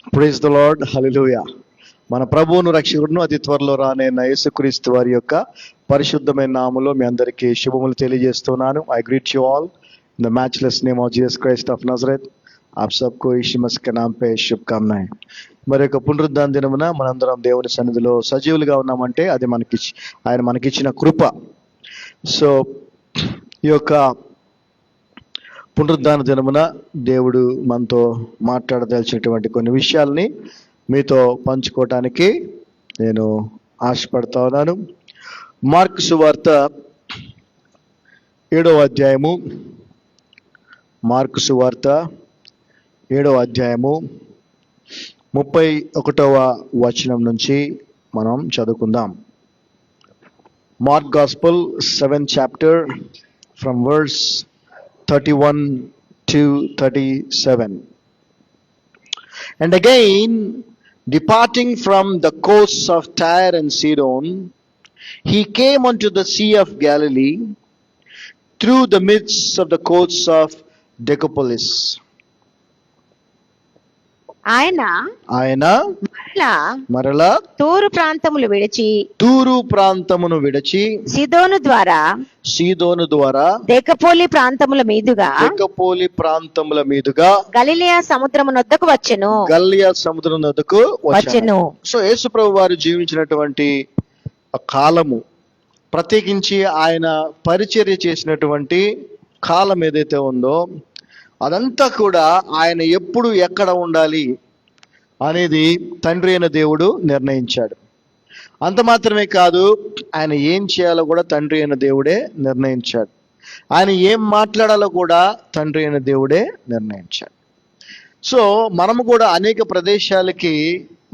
Praise the lord, హల్లెలూయా. మన ప్రభువును రక్షకుడును అతి త్వరలో రానైన యేసుక్రీస్తు వారి యొక్క పరిశుద్ధమైన నామములో మీ అందరికీ శుభములు తెలియజేస్తున్నాను. I greet you all in the matchless name of Jesus Christ of Nazareth. ఆప్ సబ్కో యీశు మసీహ్ కే నామ్ పే శుభకామనాయ్. మరి యొక్క పునరుద్ధాన దినమున మనందరం దేవుని సన్నిధిలో సజీవులుగా ఉన్నామంటే అది ఆయన మనకిచ్చిన కృప. సో ఈ యొక్క పునరుద్ధాన దినమున దేవుడు మనతో మాట్లాడదలిచినటువంటి కొన్ని విషయాల్ని మీతో పంచుకోవటానికి నేను ఆశపడతా ఉన్నాను. మార్కు సువార్త 7వ అధ్యాయము, మార్కు సువార్త 7వ అధ్యాయము 31వ వచనం నుంచి మనం చదువుకుందాం. Mark gospel 7th chapter from verse 31 to 37. And again, departing from the coasts of Tyre and Sidon, he came unto the Sea of Galilee, through the midst of the coasts of Decapolis. ఆయన మరలా తూరు ప్రాంతమును విడిచి సీదోను ద్వారా దెకపోలి ప్రాంతముల మీదుగా గలిలయ సముద్రమునొద్దకు వచ్చెను. So యేసు ప్రభు వారు జీవించినటువంటి కాలము, ప్రత్యేకించి ఆయన పరిచర్య చేసినటువంటి కాలం ఏదైతే ఉందో అదంతా కూడా ఆయన ఎప్పుడు ఎక్కడ ఉండాలి అనేది తండ్రి అయిన దేవుడు నిర్ణయించాడు. అంత మాత్రమే కాదు, ఆయన ఏం చేయాలో కూడా తండ్రి అయిన దేవుడే నిర్ణయించాడు. ఆయన ఏం మాట్లాడాలో కూడా తండ్రి అయిన దేవుడే నిర్ణయించాడు. సో మనము కూడా అనేక ప్రదేశాలకి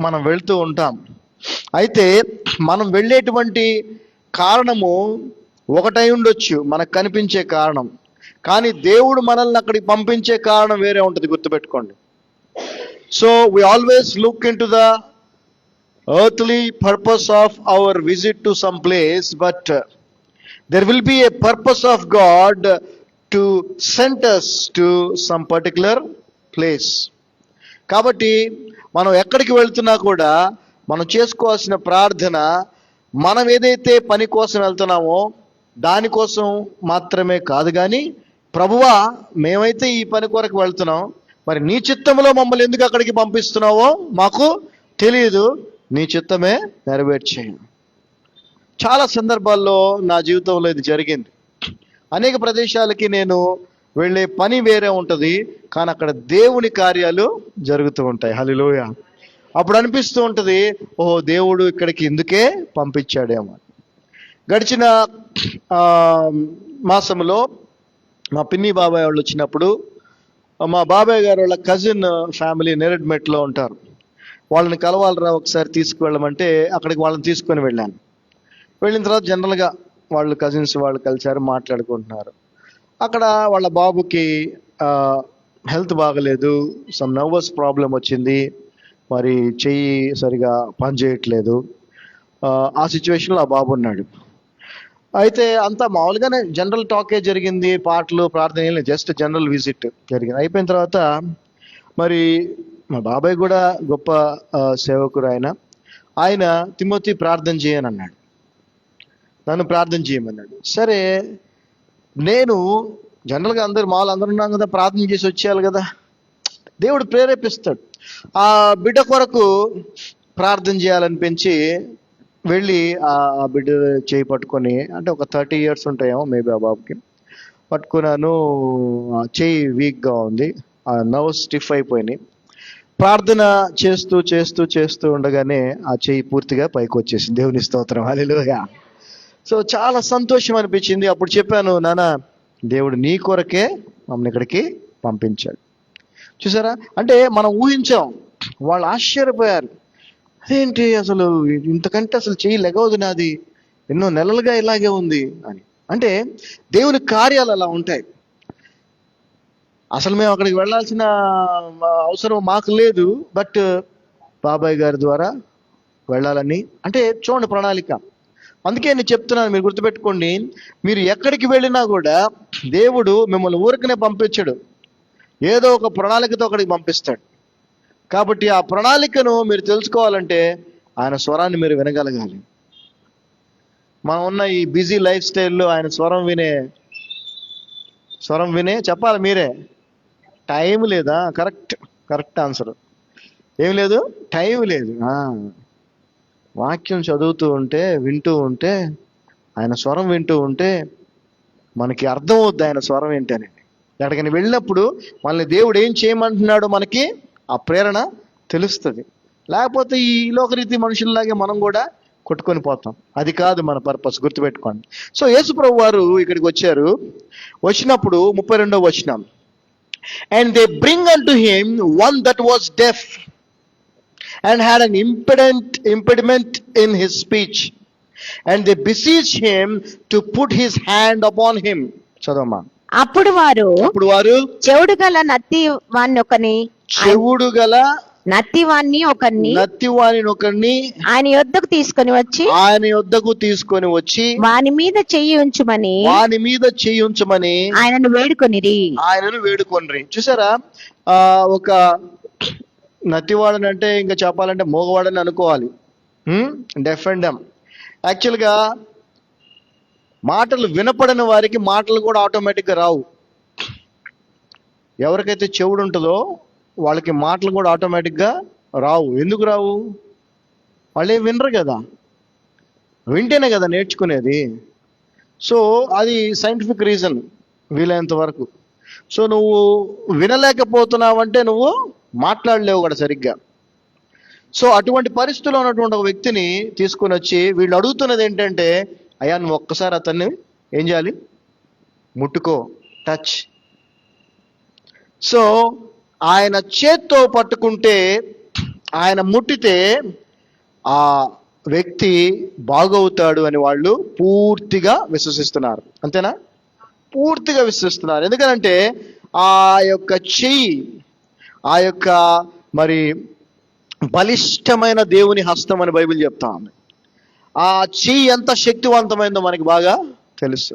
మనం వెళ్తూ ఉంటాం. అయితే మనం వెళ్ళేటువంటి కారణము ఒకటై ఉండొచ్చు, మనకు కనిపించే కారణం. కానీ దేవుడు మనల్ని అక్కడికి పంపించే కారణం వేరే ఉంటుంది, గుర్తుపెట్టుకోండి. So we always look into the earthly purpose of our visit to some place, but there will be a purpose of God to send us to some particular place. కాబట్టి మనం ఎక్కడికి వెళ్తున్నా కూడా మనం చేసుకోవాల్సిన ప్రార్థన, మనం ఏదైతే పని కోసం వెళ్తున్నామో దానికోసం మాత్రమే కాదు, కానీ ప్రభువా మేమైతే ఈ పని కొరకు వెళ్తున్నాం, మరి నీ చిత్తంలో మమ్మల్ని ఎందుకు అక్కడికి పంపిస్తున్నావో మాకు తెలియదు, నీ చిత్తమే నెరవేర్చేయి. చాలా సందర్భాల్లో నా జీవితంలో ఇది జరిగింది. అనేక ప్రదేశాలకి నేను వెళ్ళే పని వేరే ఉంటుంది, కానీ అక్కడ దేవుని కార్యాలు జరుగుతూ ఉంటాయి. హల్లెలూయా. అప్పుడు అనిపిస్తూ ఉంటుంది, ఓహో దేవుడు ఇక్కడికి ఎందుకే పంపించాడేమో. గడిచిన మాసంలో మా పిన్ని బాబాయ్ వాళ్ళు వచ్చినప్పుడు, మా బాబాయ్ గారు వాళ్ళ కజిన్ ఫ్యామిలీ నేరెడ్మెట్లో ఉంటారు. వాళ్ళని కలవాలరా ఒకసారి తీసుకువెళ్ళమంటే అక్కడికి వాళ్ళని తీసుకొని వెళ్ళాను. వెళ్ళిన తర్వాత జనరల్గా వాళ్ళు కజిన్స్ వాళ్ళు కలిసారు, మాట్లాడుకుంటున్నారు. అక్కడ వాళ్ళ బాబుకి హెల్త్ బాగలేదు, సమ్ నర్వస్ ప్రాబ్లం వచ్చింది, మరి చెయ్యి సరిగా పనిచేయట్లేదు. ఆ సిచ్యువేషన్లో ఆ బాబు ఉన్నాడు. అయితే అంతా మామూలుగానే జనరల్ టాకే జరిగింది, పాటలు ప్రార్థనలు, జస్ట్ జనరల్ విజిట్ జరిగింది. అయిపోయిన తర్వాత మరి మా బాబాయ్ కూడా గొప్ప సేవకుడు, ఆయన తిమోతి ప్రార్థన చేయని అన్నాడు, నన్ను ప్రార్థన చేయమన్నాడు. సరే, నేను జనరల్గా అందరూ ఉన్నాం కదా, ప్రార్థన చేసి వచ్చేయాలి కదా, దేవుడు ప్రేరేపిస్తాడు. ఆ బిడ్డ కొరకు ప్రార్థన చేయాలనిపించి వెళ్ళి ఆ బిడ్డ చేయి పట్టుకొని, అంటే ఒక 30 years ఉంటాయేమో మేబీ ఆ బాబుకి, పట్టుకున్నాను. చేయి వీక్గా ఉంది, ఆ నర్వ్స్ స్టిఫ్ అయిపోయినాయి. ప్రార్థన చేస్తూ చేస్తూ చేస్తూ ఉండగానే ఆ చేయి పూర్తిగా పైకి వచ్చేసింది. దేవుని స్తోత్రం, హల్లెలూయా. సో చాలా సంతోషం అనిపించింది. అప్పుడు చెప్పాను, నాన్న దేవుడు నీ కొరకే మమ్మల్ని ఇక్కడికి పంపించాడు. చూసారా, అంటే మనం ఊహించాం. వాళ్ళు ఆశ్చర్యపోయారు, అదేంటి అసలు ఇంతకంటే అసలు చెయ్యి లెగవదు నాది, ఎన్నో నెలలుగా ఇలాగే ఉంది అని. అంటే దేవుని కార్యాలు అలా ఉంటాయి. అసలు మేము అక్కడికి వెళ్ళాల్సిన అవసరం మాకు లేదు, బట్ బాబాయ్ గారి ద్వారా వెళ్ళాలని, అంటే చూడండి ప్రణాళిక. అందుకే నేను చెప్తున్నాను, మీరు గుర్తుపెట్టుకోండి, మీరు ఎక్కడికి వెళ్ళినా కూడా దేవుడు మిమ్మల్ని ఊరికనే పంపించడు, ఏదో ఒక ప్రణాళికతో అక్కడికి పంపిస్తాడు. కాబట్టి ఆ ప్రణాళికను మీరు తెలుసుకోవాలంటే ఆయన స్వరాన్ని మీరు వినగలగాలి. మనం ఉన్న ఈ బిజీ లైఫ్ స్టైల్లో ఆయన స్వరం వినే చెప్పాలి మీరే. టైం లేదా? Correct answer. ఏం లేదు, టైం లేదు. వాక్యం చదువుతూ ఉంటే, వింటూ ఉంటే, ఆయన స్వరం వింటూ ఉంటే మనకి అర్థమవుద్ది ఆయన స్వరం ఏంటని. ఎక్కడికైనా వెళ్ళినప్పుడు మనల్ని దేవుడు ఏం చేయమంటున్నాడో మనకి ఆ ప్రేరణ తెలుస్తుంది. లేకపోతే ఈ లోకరీతి మనుషుల్లాగే మనం కూడా కొట్టుకొని పోతాం. అది కాదు మన పర్పస్, గుర్తుపెట్టుకోండి. సో యేసు ప్రభు వారు ఇక్కడికి వచ్చారు. వచ్చినప్పుడు 32వ వచనం, and they bring unto him one that was deaf and had an impediment in his speech, and they beseech him to put his hand upon him. చదవమ్మా. అప్పుడు వారు చెవుడు గల నత్తి వాణ్ణి ఒకరిని ఆయన యొద్దకు తీసుకొని వచ్చి వాని మీద చెయ్యి ఉంచుమని ఆయనను వేడుకొనిరి. చూసారా, ఒక నత్తివాడని అంటే ఇంకా చెప్పాలంటే మోగవాడని అనుకోవాలి. Deaf and dumb. యాక్చువల్గా మాటలు వినపడని వారికి మాటలు కూడా ఆటోమేటిక్గా రావు. ఎవరికైతే చెవుడు ఉంటుందో వాళ్ళకి మాటలు కూడా ఆటోమేటిక్గా రావు. ఎందుకు రావు? వాళ్ళే వినరు కదా, వింటేనే కదా నేర్చుకునేది. సో అది సైంటిఫిక్ రీజన్ వీలైనంత వరకు. సో నువ్వు వినలేకపోతున్నావంటే నువ్వు మాట్లాడలేవు కూడా సరిగ్గా. సో అటువంటి పరిస్థితిలో ఉన్నటువంటి ఒక వ్యక్తిని తీసుకొని వచ్చి వీళ్ళు అడుగుతున్నది ఏంటంటే, అయ్యా నువ్వు ఒక్కసారి అతన్ని ఏం చేయాలి? ముట్టుకో, టచ్. సో ఆయన చేత్తో పట్టుకుంటే, ఆయన ముట్టితే ఆ వ్యక్తి బాగవుతాడు అని వాళ్ళు పూర్తిగా విశ్వసిస్తున్నారు. అంతేనా? పూర్తిగా విశ్వసిస్తున్నారు. ఎందుకనంటే ఆ యొక్క చెయ్యి, ఆ యొక్క మరి బలిష్టమైన దేవుని హస్తం అని బైబిల్ చెప్తా ఉంది. ఆ చెయ్యి ఎంత శక్తివంతమైందో మనకి బాగా తెలుసు.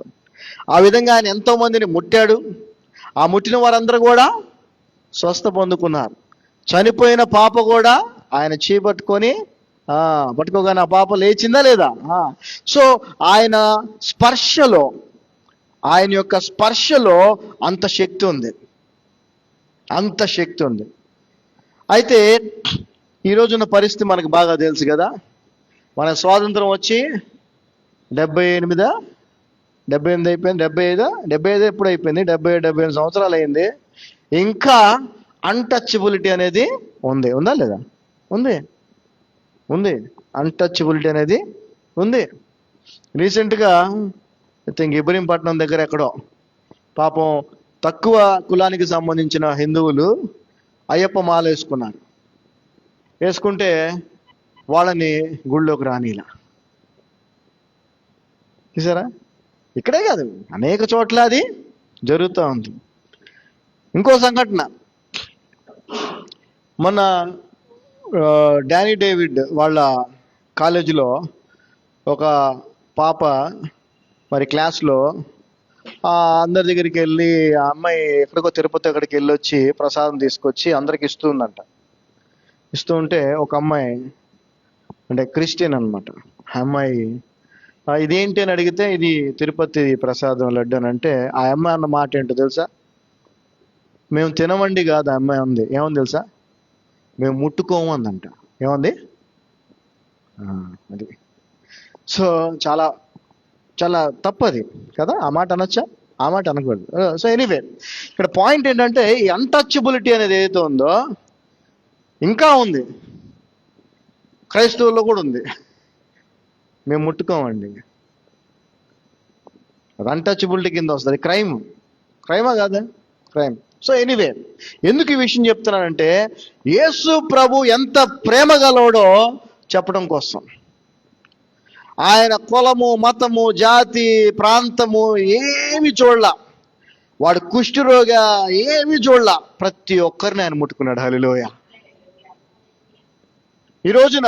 ఆ విధంగా ఆయన ఎంతో మందిని ముట్టాడు. ఆ ముట్టిన వారందరూ కూడా స్వస్థ పొందుకున్నారు. చనిపోయిన పాప కూడా ఆయన చెయ్యి పట్టుకోగానే ఆ పాప లేచిందా లేదా? సో ఆయన స్పర్శలో, ఆయన యొక్క స్పర్శలో అంత శక్తి ఉంది. అయితే ఈరోజున్న పరిస్థితి మనకు బాగా తెలుసు కదా. మన స్వాతంత్రం వచ్చి 78 అయిపోయింది. 75 ఎప్పుడు అయిపోయింది? 78 సంవత్సరాలు అయింది. ఇంకా అన్టచబిలిటీ అనేది ఉందా లేదా? ఉంది. అన్టచబిలిటీ అనేది ఉంది. రీసెంట్గా ఇబ్రహీంపట్నం దగ్గర ఎక్కడో పాపం తక్కువ కులానికి సంబంధించిన హిందువులు అయ్యప్ప మాల వేసుకుంటే వాళ్ళని గుళ్ళోకి రానిలా. చూసారా? ఇక్కడే కాదు, అనేక చోట్ల అది జరుగుతూ ఉంది. ఇంకో సంఘటన, మొన్న డానీ డేవిడ్ వాళ్ళ కాలేజీలో ఒక పాప మరి క్లాస్లో అందరి దగ్గరికి వెళ్ళి, ఆ అమ్మాయి ఎక్కడికో తిరుపతి అక్కడికి వెళ్ళొచ్చి ప్రసాదం తీసుకొచ్చి అందరికి ఇస్తూ ఉంటే ఒక అమ్మాయి, అంటే క్రిస్టియన్ అనమాట, ఆ అమ్మాయి ఇదేంటి అని అడిగితే ఇది తిరుపతి ప్రసాదం లడ్డు అని అంటే, ఆ అమ్మాయి అన్న మాట ఏంటో తెలుసా? మేము తినమండి కాదు. ఆ అమ్మాయి ఏముంది తెలుసా? మేము ముట్టుకోము అందంట. ఏముంది అది? సో చాలా చాలా తప్పది కదా. ఆ మాట అనొచ్చా? ఆ మాట అనకూడదు. సో ఎనీవే, ఇక్కడ పాయింట్ ఏంటంటే ఈ అన్టచబిలిటీ అనేది ఏదైతే ఉందో ఇంకా ఉంది, క్రైస్తవుల్లో కూడా ఉంది. మేము ముట్టుకోమండి, అది అన్టచబిలిటీ కింద వస్తుంది. క్రైమా కాదా? క్రైమ్. సో ఎనీవే, ఎందుకు ఈ విషయం చెప్తున్నానంటే యేసు ప్రభు ఎంత ప్రేమ గలవాడో చెప్పడం కోసం. ఆయన కులము, మతము, జాతి, ప్రాంతము ఏమి చూడలా, వాడు కుష్ఠరోగా ఏమి చూడలా, ప్రతి ఒక్కరిని ఆయన ముట్టుకున్నాడు. హల్లెలూయా. ఈ రోజున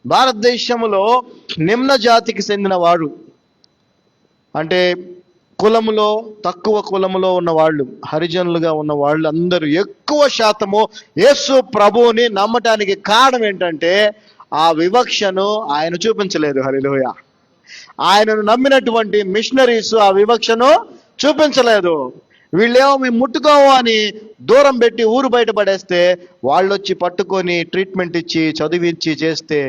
భారతదేశంలో నిమ్న జాతికి చెందిన వాడు, అంటే కులములో, తక్కువ కులములో ఉన్న వాళ్ళు, హరిజనులుగా ఉన్న వాళ్ళు అందరూ ఎక్కువ శాతము యేసు ప్రభువుని నమ్మటానికి కారణం ఏంటంటే ఆ వివక్షను ఆయన చూపించలేదు. హల్లెలూయా. ఆయనను నమ్మినటువంటి మిషనరీస్ ఆ వివక్షను చూపించలేదు. వీళ్ళేమో మేము ముట్టుకోము అని దూరం పెట్టి ఊరు బయట పడేస్తే వాళ్ళు వచ్చి పట్టుకొని ట్రీట్మెంట్ ఇచ్చి చదివించి చేస్తే,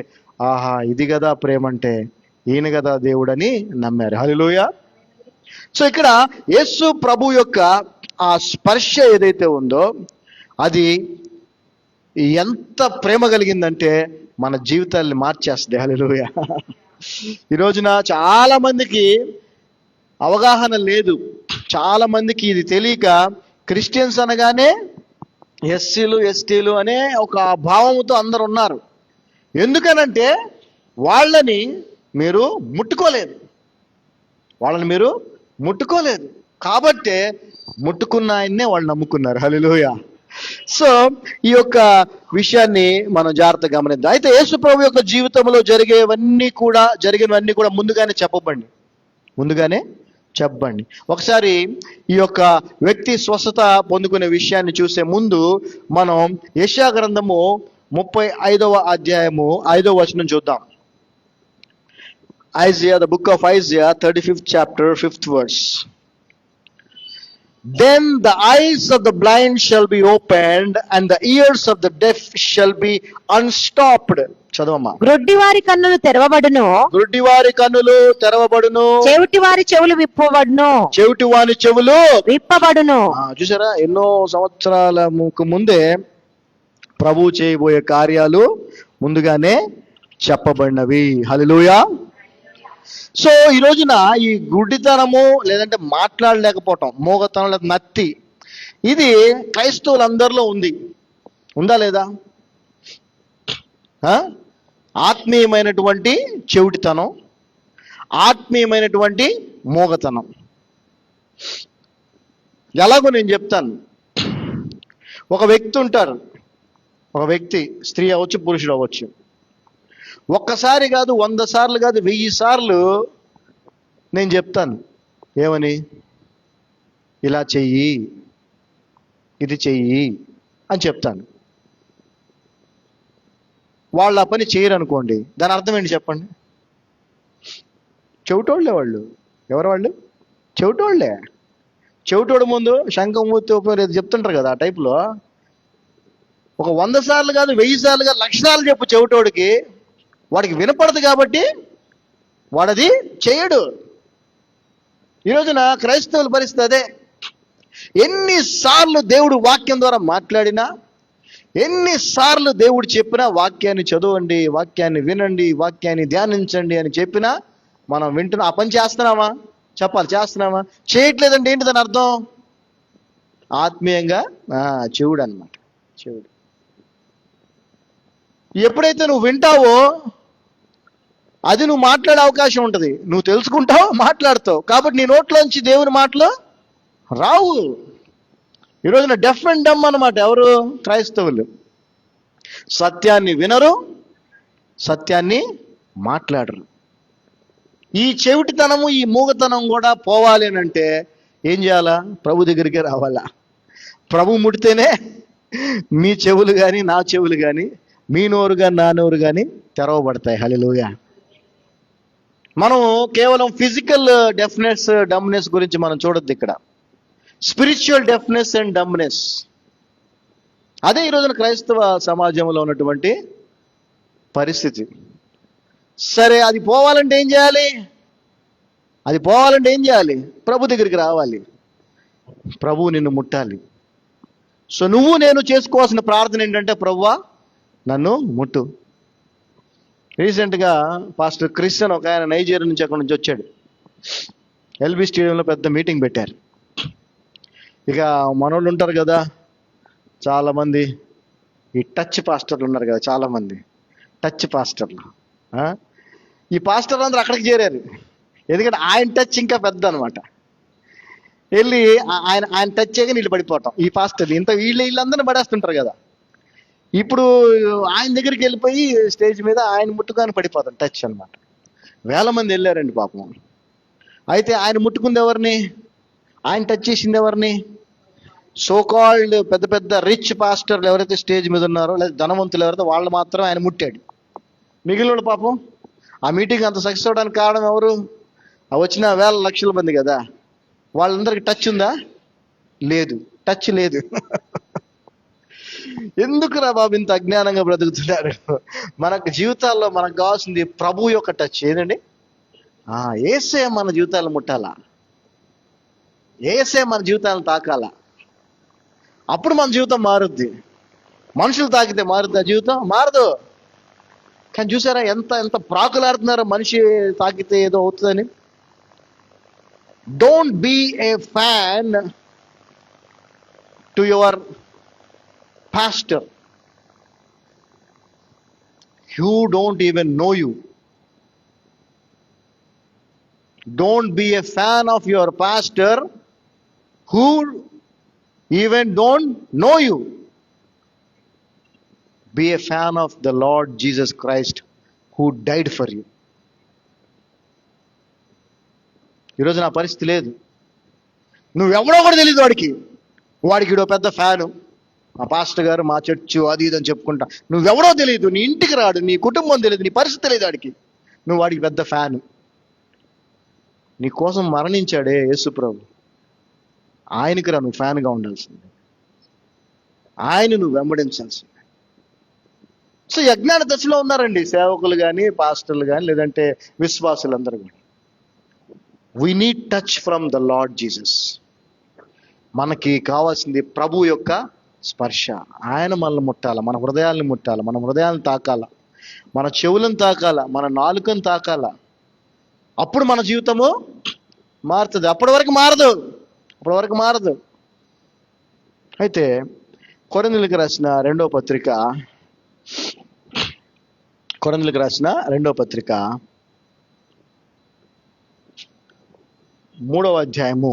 ఆహా ఇది కదా ప్రేమ అంటే, ఈయన కదా దేవుడని నమ్మారు. హల్లెలూయా. సో ఇక్కడ యేసు ప్రభు యొక్క ఆ స్పర్శ ఏదైతే ఉందో అది ఎంత ప్రేమ కలిగిందంటే మన జీవితాన్ని మార్చేస్తుంది. హల్లెలూయా. ఈ రోజున చాలా మందికి అవగాహన లేదు. చాలా మందికి ఇది తెలియక క్రిస్టియన్స్ అనగానే ఎస్సీలు ఎస్టీలు అనే ఒక భావముతో అందరు ఉన్నారు. ఎందుకనంటే వాళ్ళని మీరు ముట్టుకోలేదు కాబట్టే ముట్టుకున్న ఆయన్నే వాళ్ళు నమ్ముకున్నారు. హల్లెలూయా. సో ఈ యొక్క విషయాన్ని మనం జాగ్రత్తగా గమనిద్దాం. అయితే యేసు ప్రభు యొక్క జీవితంలో జరిగినవన్నీ కూడా ముందుగానే చెప్పండి. ఒకసారి ఈ యొక్క వ్యక్తి స్వస్థత పొందుకునే విషయాన్ని చూసే ముందు మనం యెషయా గ్రంథము 35వ అధ్యాయము 5వ వచనం చూద్దాం. Isaiah, the book of Isaiah, 35th chapter, 5th verse. Then the eyes of the blind shall be opened, and the ears of the deaf shall be unstopped. చదవమ్మా. గ్రుడ్డివారి కన్నులు తెరవబడును, చెవిటివారి చెవులు విప్పబడును. చూసారా, ఎన్నో సంవత్సరాల ముందే ప్రభు చేయబోయే కార్యాలు ముందుగానే చెప్పబడినవి. హల్లెలూయా. సో ఈ రోజున ఈ గుడ్డితనము లేదంటే మాట్లాడలేకపోవటం, మోగతనం లేదా నత్తి, ఇది క్రైస్తవులందరిలో ఉందా లేదా? ఆత్మీయమైనటువంటి చెవిటితనం, ఆత్మీయమైనటువంటి మోగతనం. ఎలాగో నేను చెప్తాను. ఒక వ్యక్తి ఉంటారు, ఒక వ్యక్తి, స్త్రీ అవ్వచ్చు పురుషుడు అవ్వచ్చు, ఒక్కసారి కాదు 100 సార్లు కాదు 1000 సార్లు నేను చెప్తాను. ఏమని? ఇలా చెయ్యి, ఇది చెయ్యి అని చెప్తాను. వాళ్ళు ఆ పని చేయరు అనుకోండి, దాని అర్థం ఏంటి చెప్పండి? చెవిటోళ్ళే వాళ్ళు. ఎవరు వాళ్ళు? చెవిటోళ్ళే. చెవిటోడు ముందు శంఖం ఊతి చెప్తుంటారు కదా, ఆ టైప్లో ఒక 100 సార్లు కాదు 1000 సార్లు కాదు 1,00,000 సార్లు చెప్పు చెవిటోడికి, వాడికి వినపడదు కాబట్టి వాడది చేయడు. ఈ రోజున క్రైస్తవుల పరిస్థితి అదే. ఎన్నిసార్లు దేవుడు వాక్యం ద్వారా మాట్లాడినా, ఎన్నిసార్లు దేవుడు చెప్పినా, వాక్యాన్ని చదవండి, వాక్యాన్ని వినండి, వాక్యాన్ని ధ్యానించండి అని చెప్పినా మనం వింటున్నా. ఆ పని చేస్తున్నామా? చెప్పాలి, చేస్తున్నామా? చేయట్లేదంటే ఏంటి దాని అర్థం? ఆత్మీయంగా చెవుడు అన్నమాట. చెవుడు. ఎప్పుడైతే నువ్వు వింటావో అది నువ్వు మాట్లాడే అవకాశం ఉంటుంది. నువ్వు తెలుసుకుంటావు, మాట్లాడతావు. కాబట్టి నీ నోట్లోంచి దేవుని మాటలు రావు. ఈ రోజున డెఫ్ అండ్ డమ్ అన్నమాట. ఎవరు? క్రైస్తవులు. సత్యాన్ని వినరు, సత్యాన్ని మాట్లాడరు. ఈ చెవిటితనము, ఈ మూగతనం కూడా పోవాలి అని అంటే ఏం చేయాలా? ప్రభు దగ్గరికి రావాలా. ప్రభు ముడితేనే మీ చెవులు కానీ, నా చెవులు కానీ, మీ నోరు కానీ, నా నోరు కానీ తెరవబడతాయి. హల్లెలూయా. మనం కేవలం ఫిజికల్ డెఫ్నెస్, డమ్నెస్ గురించి మనం చూడొద్దు ఇక్కడ. స్పిరిచువల్ డెఫ్నెస్ అండ్ డమ్నెస్, అదే ఈ రోజున క్రైస్తవ సమాజంలో ఉన్నటువంటి పరిస్థితి. సరే, అది పోవాలంటే ఏం చేయాలి? ప్రభు దగ్గరికి రావాలి. ప్రభు నిన్ను ముట్టాలి. సో నువ్వు నేను చేసుకోవాల్సిన ప్రార్థన ఏంటంటే, ప్రభువా నన్ను ముట్టు. రీసెంట్గా పాస్టర్ క్రిస్టియన్ ఒక ఆయన నైజీరియా నుంచి అక్కడి నుంచి వచ్చాడు. ఎల్బీ స్టేడియంలో పెద్ద మీటింగ్ పెట్టారు. ఇక మనోళ్ళు ఉంటారు కదా చాలామంది, ఈ టచ్ పాస్టర్లు ఉన్నారు కదా చాలామంది, టచ్ పాస్టర్లు. ఈ పాస్టర్లు అందరూ అక్కడికి చేరారు. ఎందుకంటే ఆయన టచ్ ఇంకా పెద్ద అనమాట. వెళ్ళి ఆయన టచ్ చేయగా నీళ్ళు పడిపోవటం. ఈ పాస్టర్లు ఇంత వీళ్ళందరినీ పడేస్తుంటారు కదా. ఇప్పుడు ఆయన దగ్గరికి వెళ్ళిపోయి స్టేజ్ మీద ఆయన ముట్టుకొని పడిపోతాం, టచ్ అనమాట. 1000 మంది వెళ్ళారండి పాపం. అయితే ఆయన ముట్టుకుంది ఎవరిని? ఆయన టచ్ చేసింది ఎవరిని? సో కాల్డ్ పెద్ద పెద్ద రిచ్ పాస్టర్లు ఎవరైతే స్టేజ్ మీద ఉన్నారో, లేదా ధనవంతులు ఎవరైతే, వాళ్ళు మాత్రం ఆయన ముట్టాడు. మిగిలిన పాపం ఆ మీటింగ్ అంత సక్సెస్ అవడానికి కారణం ఎవరు? ఆ వచ్చిన వేల లక్షల మంది కదా, వాళ్ళందరికీ టచ్ ఉందా? లేదు, టచ్ లేదు. ఎందుకురా బాబు ఇంత అజ్ఞానంగా బ్రతుకుతున్నారు? మనకు జీవితాల్లో మనకు కావాల్సింది ప్రభు యొక్క టచ్. ఏదండి? ఏసే మన జీవితాలను ముట్టాలా, ఏసే మన జీవితాలను తాకాలా, అప్పుడు మన జీవితం మారుద్ది. మనుషులు తాకితే మారుద్ది ఆ జీవితం? మారదు. కానీ చూసారా ఎంత ఎంత ప్రాకులాడుతున్నారో మనిషి తాకితే ఏదో అవుతుందని. Don't be a fan to your pastor who don't even know you. Don't be a fan of your pastor who even don't know you. Be a fan of the Lord Jesus Christ who died for you. ఈరోజు నా పరిస్థితి లేదు. నువ్వెవడో కూడా తెలియదు వాడికి ఇడో పెద్ద fan, మా pastor గారు, మా చర్చు, అది ఇది అని చెప్పుకుంటా. నువ్వెవడో తెలియదు, నీ ఇంటికి రాడు, నీ కుటుంబం తెలియదు, నీ పరిస్థితి తెలియదు వాడికి. నువ్వు వాడికి పెద్ద ఫ్యాను. నీ కోసం మరణించాడే యేసుప్రభు, ఆయనకి రా నువ్వు ఫ్యాన్గా ఉండాల్సింది, ఆయన నువ్వు వెంబడించాల్సింది. సో యజ్ఞాన దశలో ఉన్నారండి సేవకులు కానీ, పాస్టర్లు కానీ, లేదంటే విశ్వాసులందరూ కూడా. We need touch from the Lord Jesus. మనకి కావాల్సింది ప్రభు యొక్క స్పర్శ. ఆయన మనల్ని ముట్టాల, మన హృదయాల్ని ముట్టాల, మన హృదయాలను తాకాల, మన చెవులను తాకాల, మన నాలుకను తాకాల. అప్పుడు మన జీవితము మారుతుంది. అప్పటి వరకు మారదు. అయితే కొరింథీయులకు రాసిన రెండో పత్రిక 3వ అధ్యాయము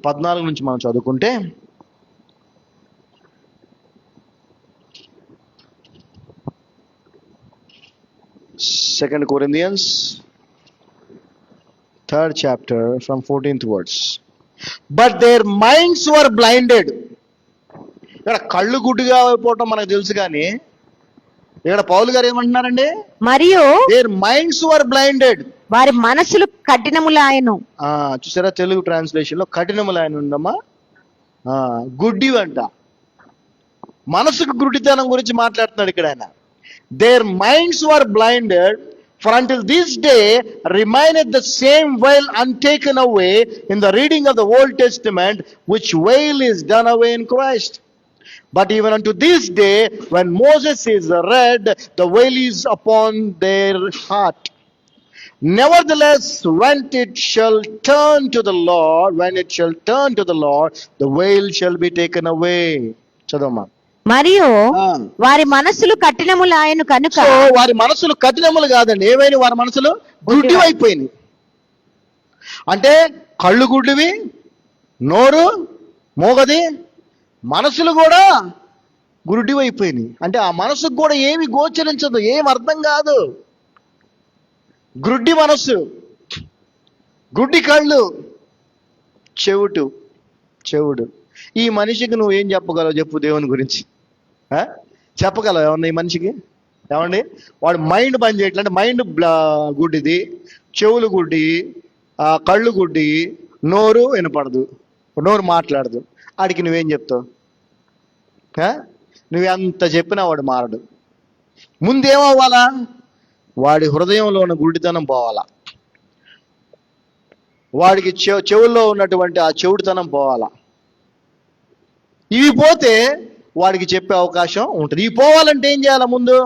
14 నుంచి మనం చదువుకుంటే, Second Corinthians 3rd chapter from 14th words. But their minds were blinded. ఇక్కడ కళ్ళు గుడ్డిగా అయిపోవటం మనకు తెలుసు, కానీ ఇక్కడ పౌలు గారు ఏమంటున్నారండి? మరియు their minds were blinded. వారి మనసులు కఠినములాయను. చూసారా, తెలుగు ట్రాన్స్లేషన్ లో కఠినములాయను ఉందమ్మా. గుడ్డివంట, మనసుకు గుడ్డితనం గురించి మాట్లాడుతున్నాడు ఇక్కడ ఆయన. There minds were blinded for until this day remaineth the same veil untaken away in the reading of the Old Testament, which veil is done away in Christ. But even unto this day, when Moses is read, the veil is upon their heart. Nevertheless, when it shall turn to the Lord, the veil shall be taken away. చదవమ్మా. మరియు వారి మనసులు కఠినములాయను కనుక. వారి మనసులు కఠినములు కాదండి, ఏమైనా వారి మనసులు గుడ్డివైపోయినాయి. అంటే కళ్ళు గుడ్డివి, నోరు మోగది, మనసులు కూడా గుడ్డివైపోయినాయి. అంటే ఆ మనసుకు కూడా ఏమి గోచరించదు, ఏం అర్థం కాదు. గుడ్డి మనసు, గుడ్డి కళ్ళు, చెవుడు. ఈ మనిషికి నువ్వు ఏం చెప్పగలవు చెప్పు దేవుని గురించి? చెప్పగలవు ఏమన్నా ఈ మనిషికి? ఏమండి, వాడు మైండ్ పని చేయట్లేదు. అంటే మైండ్ గుడ్డిది, చెవులు గుడ్డి, కళ్ళు గుడ్డి, నోరు వినపడదు, నోరు మాట్లాడదు. ఆడికి నువ్వేం చెప్తావు? నువ్వెంత చెప్పినా వాడు మారడు. ముందేమవ్వాలా? వాడి హృదయంలో ఉన్న గుడ్డితనం పోవాలా, వాడికి చెవుల్లో ఉన్నటువంటి ఆ చెవుడితనం పోవాలా. ఇవి పోతే వాడికి చెప్పే అవకాశం ఉంటుంది. ఇవి పోవాలంటే ఏం చేయాలా? ముందు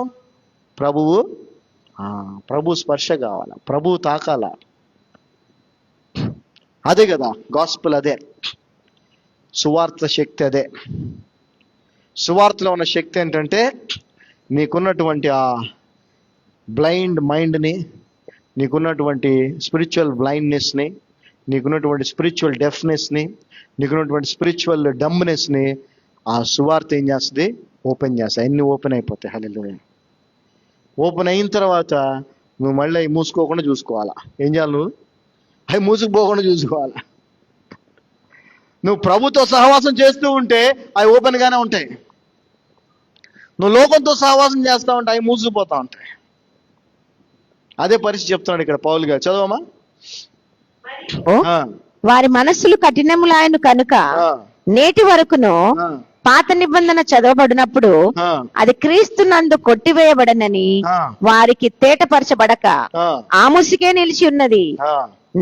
ప్రభు స్పర్శ కావాలా, ప్రభు తాకాల. అదే కదా గాస్పెల్, అదే సువార్త శక్తి. అదే సువార్తలో ఉన్న శక్తి ఏంటంటే, నీకున్నటువంటి ఆ బ్లైండ్ మైండ్ని, నీకున్నటువంటి స్పిరిచువల్ బ్లైండ్నెస్ని, నీకున్నటువంటి స్పిరిచువల్ డెఫ్నెస్ని, నీకున్నటువంటి స్పిరిచువల్ డంబ్నెస్ని ఆ సువార్త ఏం చేస్తుంది? ఓపెన్ చేస్తుంది. అన్ని ఓపెన్ అయిపోతాయి. హల్లెలూయా. ఓపెన్ అయిన తర్వాత నువ్వు మళ్ళీ అవి మూసుకోకుండా చూసుకోవాలా. ఏం చేయాలి? నువ్వు అవి మూసుకుపోకుండా చూసుకోవాలా. నువ్వు ప్రభుతో సహవాసం చేస్తూ ఉంటే అవి ఓపెన్గానే ఉంటాయి. నువ్వు లోకంతో సహవాసం చేస్తా ఉంటే అవి మూసుకుపోతా ఉంటాయి. అదే పరిస్థితి చెప్తున్నాడు ఇక్కడ పౌలు గారు. చదవమా. వారి మనస్సులు కఠినములాయను కనుక నేటి వరకును పాత నిబంధన చదవబడినప్పుడు అది క్రీస్తునందు కొట్టివేయబడనని వారికి తేటపరచబడక ఆముసికే నిలిచి ఉన్నది.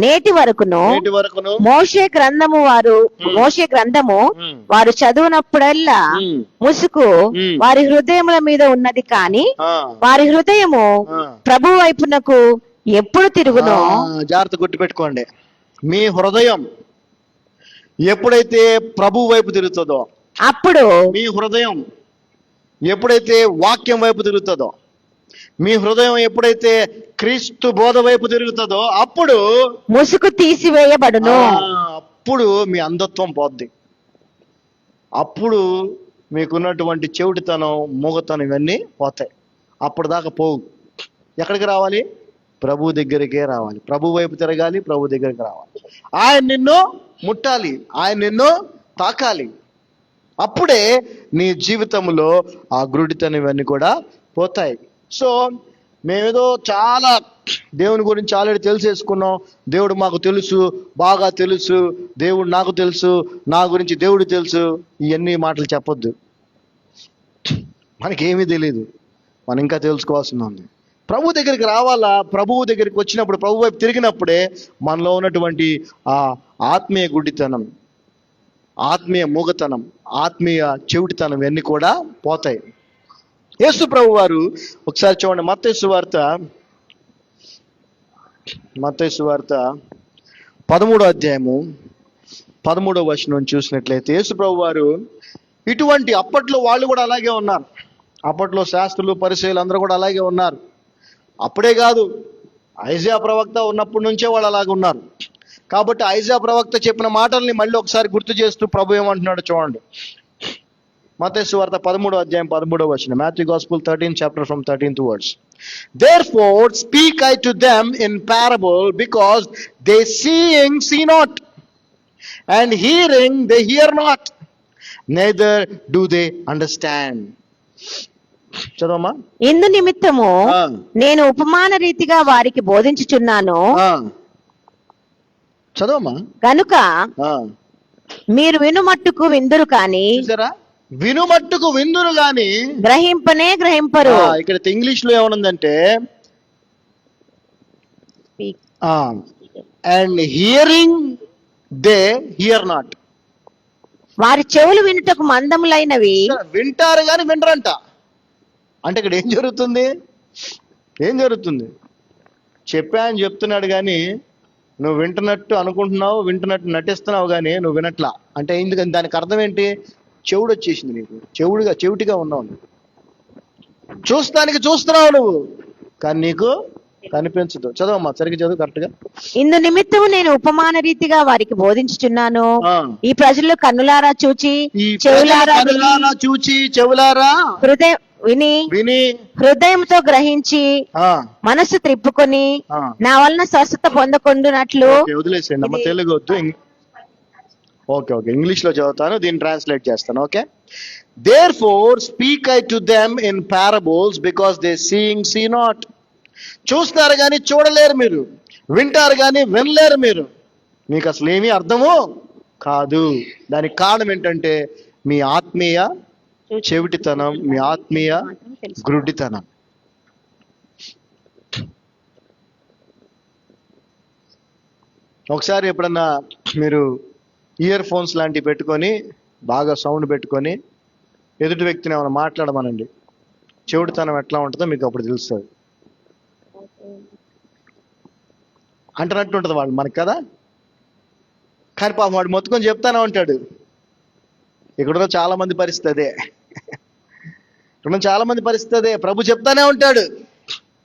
నేటి వరకును మోషే గ్రంథము వారు చదువునప్పుడల్లా ముసుకు వారి హృదయముల మీద ఉన్నది, కాని వారి హృదయము ప్రభు వైపునకు ఎప్పుడు తిరుగునో. జాగ్రత్త గుర్తుపెట్టుకోండి. మీ హృదయం ఎప్పుడైతే ప్రభు వైపు తిరుగుతుందో, అప్పుడు మీ హృదయం ఎప్పుడైతే వాక్యం వైపు తిరుగుతుందో, మీ హృదయం ఎప్పుడైతే క్రీస్తు బోధ వైపు తిరుగుతుందో, అప్పుడు ముసుగు తీసివేయబడును. అప్పుడు మీ అంధత్వం పోద్ది. అప్పుడు మీకున్నటువంటి చెవిటితనం, మూగతనం ఇవన్నీ పోతాయి. అప్పుడు దాకా పోవు. ఎక్కడికి రావాలి? ప్రభు దగ్గరికే రావాలి. ప్రభు వైపు తిరగాలి, ప్రభు దగ్గరికి రావాలి. ఆయన నిన్ను ముట్టాలి, ఆయన నిన్ను తాకాలి. అప్పుడే నీ జీవితంలో ఆ గురుడితనం ఇవన్నీ కూడా పోతాయి. సో మేమేదో చాలా దేవుని గురించి ఆల్రెడీ తెలిసేసుకున్నాం. దేవుడు మాకు తెలుసు, బాగా తెలుసు, దేవుడు నాకు తెలుసు, నా గురించి దేవుడు తెలుసు, ఇవన్నీ మాటలు చెప్పొద్దు. మనకేమీ తెలియదు. మనం ఇంకా తెలుసుకోవాల్సింది ఉంది. ప్రభు దగ్గరికి రావాలా. ప్రభువు దగ్గరికి వచ్చినప్పుడు, ప్రభు వైపు తిరిగినప్పుడే మనలో ఉన్నటువంటి ఆ ఆత్మీయ గుడ్డితనం, ఆత్మీయ మూగతనం, ఆత్మీయ చెవిటితనం ఇవన్నీ కూడా పోతాయి. యేసు ప్రభు వారు ఒకసారి చూడండి, మత్తయి సువార్త 13వ అధ్యాయము 13వ వచనం చూసినట్లయితే, యేసు ప్రభు వారు ఇటువంటి, అప్పట్లో వాళ్ళు కూడా అలాగే ఉన్నారు. అప్పట్లో శాస్త్రులు, పరిసయ్యులు అందరూ కూడా అలాగే ఉన్నారు. అప్పుడే కాదు, ఐజయా ప్రవక్త ఉన్నప్పటి నుంచే వాళ్ళు అలాగే ఉన్నారు. కాబట్టి ఐజయా ప్రవక్త చెప్పిన మాటల్ని మళ్ళీ ఒకసారి గుర్తు చేస్తూ ప్రభు ఏమంటున్నాడు చూడండి. మత్తయి సువార్త 13వ అధ్యాయం 13వ వచనం. Matthew Gospel 13th chapter from 13th words. Therefore speak I to them in parable, because they seeing see not, and hearing they hear not, neither do they understand. చదవమ్మా. ఇందు నిమిత్తము నేను ఉపమాన రీతిగా వారికి బోధించుచున్నాను. చదవమ్మా. కనుక మీరు వినుమట్టుకు విందురు కాని, వినుమట్టుకు విందురు గాని గ్రహింపరు. ఇక్కడ ఇంగ్లీష్ లో ఏమనుందంటే, and hearing they hear not. వారి చెవులు వినుటకు మందములైనవి. వింటారు గాని వినరంట. అంటే ఇక్కడ ఏం జరుగుతుంది? చెప్పా అని చెప్తున్నాడు కానీ నువ్వు వింటున్నట్టు అనుకుంటున్నావు, వింటున్నట్టు నటిస్తున్నావు కానీ నువ్వు వినట్లా. అంటే ఎందుకని? దానికి అర్థం ఏంటి? చెవుడు వచ్చేసింది నీకు. చెవిటిగా ఉన్నావు నువ్వు. చూస్తానికి చూస్తున్నావు నువ్వు, కానీ నీకు కనిపించదు. చదవమ్మా, సరిగ్గా చదువు కరెక్ట్గా. ఇందు నిమిత్తము నేను ఉపమాన రీతిగా వారికి బోధించుచున్నాను. ఈ ప్రజలు కన్నులారా చూచి, చెవులారా విని హృదయంతో గ్రహించి మనస్సు త్రిప్పుకొని నా వలన స్వస్థత పొందకుండునట్లు. వదిలేసేయండి అమ్మ, తెలుగు వద్దు. ఓకే, ఇంగ్లీష్ లో చదువుతాను, దీన్ని ట్రాన్స్లేట్ చేస్తాను. Okay. Therefore speak I to them in parables, because they seeing see not. చూస్తారు కానీ చూడలేరు మీరు, వింటారు కానీ వినలేరు మీరు. మీకు అసలు ఏమీ అర్థము కాదు. దానికి కారణం ఏంటంటే మీ ఆత్మీయ చెవిటితనం, మీ ఆత్మీయ గ్రుడ్డితనం. ఒకసారి ఎప్పుడన్నా మీరు ఇయర్ ఫోన్స్ లాంటివి పెట్టుకొని బాగా సౌండ్ పెట్టుకొని ఎదుటి వ్యక్తిని ఏమైనా మాట్లాడమనండి, చెవిటితనం ఎట్లా ఉంటుందో మీకు అప్పుడు తెలుస్తుంది. అంటున్నట్టు ఉంటుంది వాడు మనకు కదా. కానీ పాపం వాడు మొత్తుకొని చెప్తానే ఉంటాడు. ఇక్కడ చాలా మంది పరిస్థితి అదే. చాలా మంది పరిస్థితి అదే. ప్రభు చెప్తానే ఉంటాడు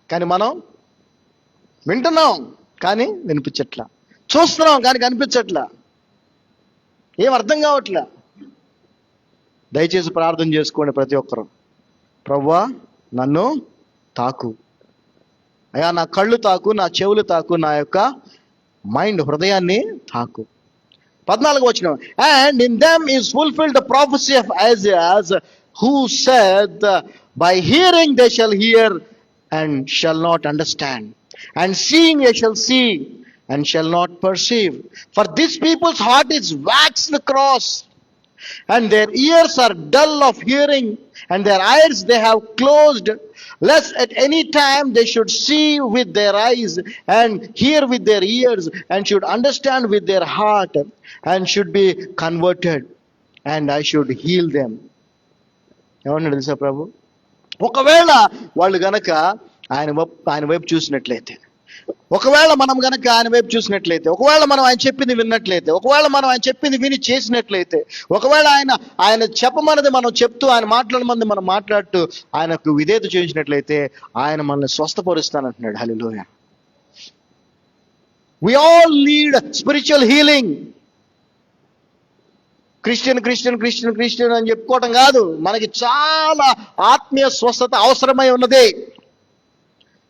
కానీ మనం వింటున్నాం కానీ వినిపించట్లా, చూస్తున్నాం కానీ కనిపించట్లా, ఏం అర్థం కావట్లా. దయచేసి ప్రార్థన చేసుకోండి ప్రతి ఒక్కరు. ప్రభువా నన్ను తాకు, అయ్యా నా కళ్ళు తాకు, నా చెవులు తాకు, నా యొక్క మైండ్, హృదయాన్ని తాకు. 14వ వచనం, and in them is fulfilled the prophecy of Isaiah, who said, by hearing they shall hear and shall not understand, and seeing they shall see and shall not perceive. For this people's heart is waxed cross, and their ears are dull of hearing, and their eyes they have closed, lest at any time they should see with their eyes, and hear with their ears, and should understand with their heart, and should be converted, and I should heal them. ఏమన్నాడు తెలుసా ప్రభు? ఒకవేళ వాళ్ళు గనక ఆయన వైపు చూసినట్లయితే, ఒకవేళ మనం గనక ఆయన వైపు చూసినట్లయితే, ఒకవేళ మనం ఆయన చెప్పింది విన్నట్లయితే, ఒకవేళ మనం ఆయన చెప్పింది విని చేసినట్లయితే, ఒకవేళ ఆయన చెప్పమన్నది మనం చెప్తూ, ఆయన మాట్లాడమన్నది మనం మాట్లాడుతూ ఆయనకు విధేయత చూపించినట్లయితే ఆయన మనల్ని స్వస్థపరుస్తానంటున్నాడు. హల్లెలూయా. We all need spiritual healing. Christian అని చెప్పుకోవటం కాదు, మనకి చాలా ఆత్మీయ స్వస్థత అవసరమై ఉన్నది.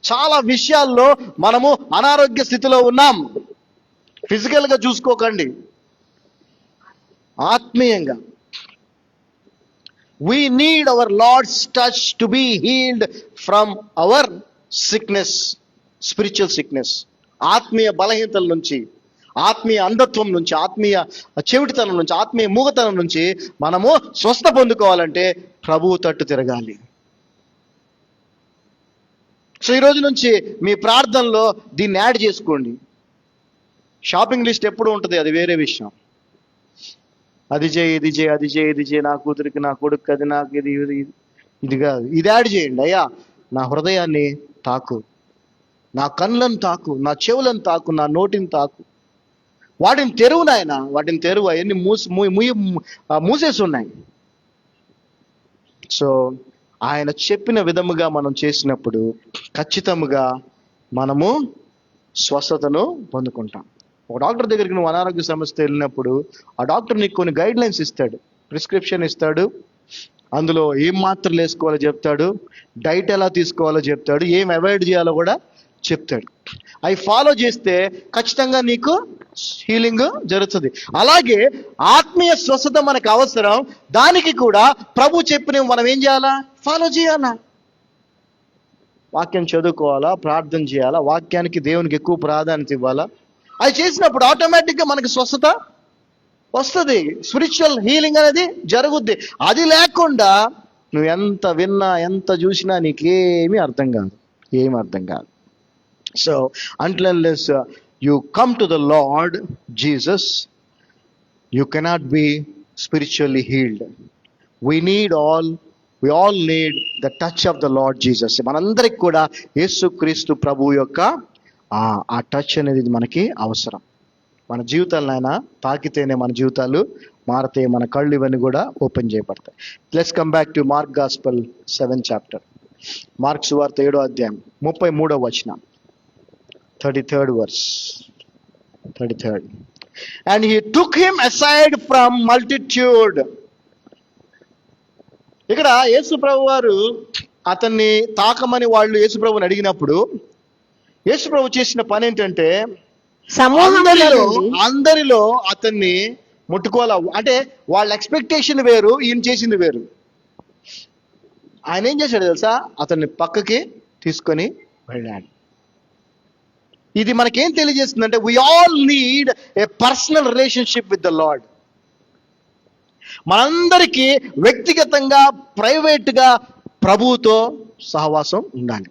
చాలా విషయాల్లో మనము అనారోగ్య స్థితిలో ఉన్నాం. ఫిజికల్ గా చూసుకోకండి, ఆత్మీయంగా. We need our Lord's touch to be healed from our sickness, spiritual sickness. ఆత్మీయ బలహీనతల నుంచి, ఆత్మీయ అంధత్వం నుంచి, ఆత్మీయ చెవిటితనం నుంచి, ఆత్మీయ మూగతనం నుంచి మనము స్వస్థ పొందుకోవాలంటే ప్రభువు తట్టు తిరగాలి. సో ఈ రోజు నుంచి మీ ప్రార్థనలో దీన్ని యాడ్ చేసుకోండి. షాపింగ్ లిస్ట్ ఎప్పుడు ఉంటుంది, అది వేరే విషయం. అది చేయి, ఇది చేయి, అది చేయి, ఇది చేయి, నా కూతురికి, నా కొడుకు, అది నాకు, ఇది కాదు. ఇది యాడ్ చేయండి. అయ్యా నా హృదయాన్ని తాకు, నా కళ్ళను తాకు, నా చెవులను తాకు, నా నోటిని తాకు, వాటిని తెరువు నాయన, వాటిని తెరువు. అవన్నీ మూసేసి ఉన్నాయి. సో ఆయన చెప్పిన విధముగా మనం చేసినప్పుడు ఖచ్చితంగా మనము స్వస్థతను పొందుకుంటాం. ఒక డాక్టర్ దగ్గరికి నువ్వు అనారోగ్య సమస్య వెళ్ళినప్పుడు ఆ డాక్టర్ నీకు కొన్ని గైడ్ లైన్స్ ఇస్తాడు, ప్రిస్క్రిప్షన్ ఇస్తాడు. అందులో ఏం మాత్రలు వేసుకోవాలో చెప్తాడు, డైట్ ఎలా తీసుకోవాలో చెప్తాడు, ఏం అవాయిడ్ చేయాలో కూడా చెప్తాడు. అవి ఫాలో చేస్తే ఖచ్చితంగా నీకు హీలింగ్ జరుగుతుంది. అలాగే ఆత్మీయ స్వస్థత మనకు అవసరం. దానికి కూడా ప్రభు చెప్పిన మనం ఏం చేయాలా? ఫాలో చేయాలా. వాక్యం చదువుకోవాలా, ప్రార్థన చేయాలా, వాక్యానికి దేవునికి ఎక్కువ ప్రాధాన్యత ఇవ్వాలా. అది చేసినప్పుడు ఆటోమేటిక్గా మనకి స్వస్థత వస్తుంది, స్పిరిచువల్ హీలింగ్ అనేది జరుగుద్ది. అది లేకుండా నువ్వు ఎంత విన్నా, ఎంత చూసినా నీకేమీ అర్థం కాదు, ఏమి అర్థం కాదు. So until unless you come to the Lord Jesus, you cannot be spiritually healed. We all need the touch of the Lord Jesus. మనందరికి కూడా యేసుక్రీస్తు ప్రభువు యొక్క ఆ టచ్ అనేది మనకి అవసరం. మన జీవితాలను ఆయన తాకితేనే మన జీవితాలు మారితే, మన కళ్ళు ఇవన్నీ కూడా ఓపెన్ చేయబడతాయి. Let's come back to mark gospel 7th chapter. Mark సువార్త 7వ అధ్యాయం 33వ వచనం, 33rd verse. 33rd. And he took him aside from multitude. ఇక్కడ యేసుప్రభు వారు అతన్ని తాకమని వాళ్ళు యేసుప్రభుని అడిగినప్పుడు యేసుప్రభు చేసిన పని ఏంటంటే అందరిలో అతన్ని ముట్టుకోవాలా. అంటే వాళ్ళ ఎక్స్పెక్టేషన్ వేరు, ఈయన చేసింది వేరు. ఆయన ఏం చేశాడు తెలుసా? అతన్ని పక్కకి తీసుకొని వెళ్ళాడు. ఇది మనకేం తెలియజేస్తుందంటే we all need a personal relationship with the Lord. మనందరికీ వ్యక్తిగతంగా, ప్రైవేట్గా ప్రభువుతో సహవాసం ఉండాలి.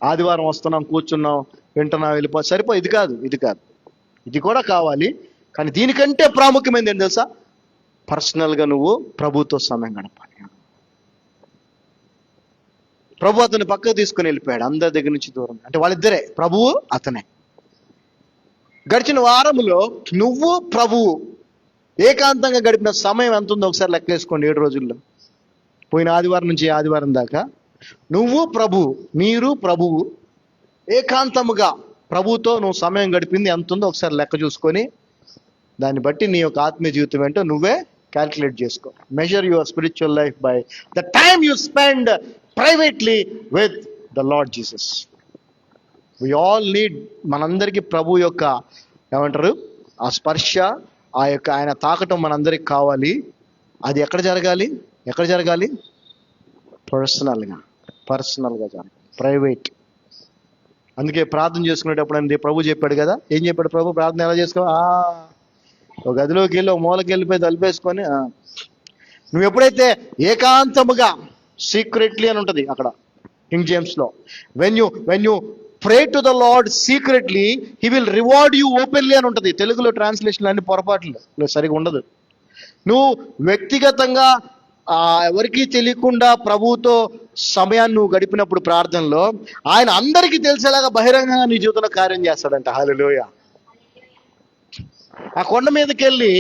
ఆదివారం వస్తున్నాం, కూర్చున్నాం, వింటున్నాం, వెళ్ళిపో సరిపో. ఇది కాదు, ఇది కూడా కావాలి. కానీ దీనికంటే ప్రాముఖ్యమైనది ఏం తెలుసా? పర్సనల్గా నువ్వు ప్రభువుతో సమయం గడపాలి. ప్రభు అతన్ని పక్కకు తీసుకుని వెళ్ళిపోయాడు, అందరి దగ్గర నుంచి దూరం. అంటే వాళ్ళిద్దరే, ప్రభువు అతనే. గడిచిన వారములో నువ్వు ప్రభువు ఏకాంతంగా గడిపిన సమయం ఎంత ఉందో ఒకసారి లెక్కేసుకోండి. 7 రోజుల్లో, పోయిన ఆదివారం నుంచి ఆదివారం దాకా నువ్వు ప్రభువు, మీరు ప్రభువు ఏకాంతముగా ప్రభువుతో నువ్వు సమయం గడిపింది ఎంత ఉందో ఒకసారి లెక్క చూసుకొని దాన్ని బట్టి నీ యొక్క ఆత్మీయ జీవితం ఏంటో నువ్వే క్యాల్కులేట్ చేసుకో. Measure your spiritual life by the time you spend privately with the Lord Jesus. We all need, మనందరికీ ప్రభు యొక్క ఏమంటారు ఆ స్పర్శ, ఆ యొక్క ఆయన తాకటం మనందరికి కావాలి. అది ఎక్కడ జరగాలి? పర్సనల్గా జరగాలి, ప్రైవేట్. అందుకే ప్రార్థన చేసుకునేటప్పుడు అండి ప్రభు చెప్పాడు కదా, ఏం చెప్పాడు ప్రభు? ప్రార్థన ఎలా చేసుకో, ఒక గదిలోకి వెళ్ళి ఒక మూలకి వెళ్ళిపోయి తలిపేసుకొని నువ్వు ఎప్పుడైతే ఏకాంతముగా, సీక్రెట్లీ అని ఉంటుంది అక్కడ కింగ్ జేమ్స్ లో, when you pray to the lord secretly he will reward you openly అని ఉంటుంది. తెలుగులో ట్రాన్స్లేషన్ అన్ని పొరపాట్లు సరిగా ఉండదు. నువ్వు వ్యక్తిగతంగా ఎవరికీ తెలియకుండా ప్రభువుతో సమయాన్ని నువ్వు గడిపినప్పుడు ప్రార్థనలో ఆయన అందరికీ తెలిసేలాగా బహిరంగంగా నీ జీవితంలో కార్యం చేస్తాడంట. హల్లెలూయా. ఆ కొండ మీదకి వెళ్ళి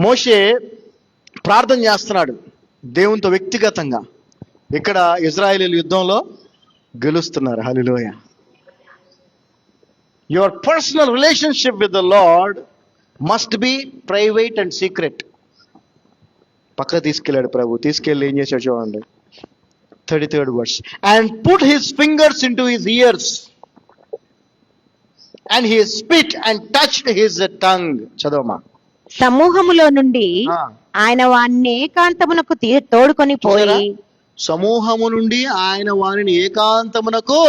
మోషే ప్రార్థన చేస్తున్నాడు దేవునితో వ్యక్తిగతంగా. ఇక్కడ ఇజ్రాయేలీయుల యుద్ధంలో గెలుస్తున్నారు. Hallelujah. Your personal relationship with the lord must be private and secret. పక్క తీసుకెళ్ళాడు ప్రభు. తీసుకెళ్ళి ఏం చేశాడు చూడండి, 33rd verse. And put his fingers into his ears and he spit and touched his tongue. చదవమా. సమూహములో నుండి ఆయన వారిని ఏకాంతమునకు తోడుకొని పోయి, సమూహము నుండి ఆయన వారిని ఏకాంతమునకు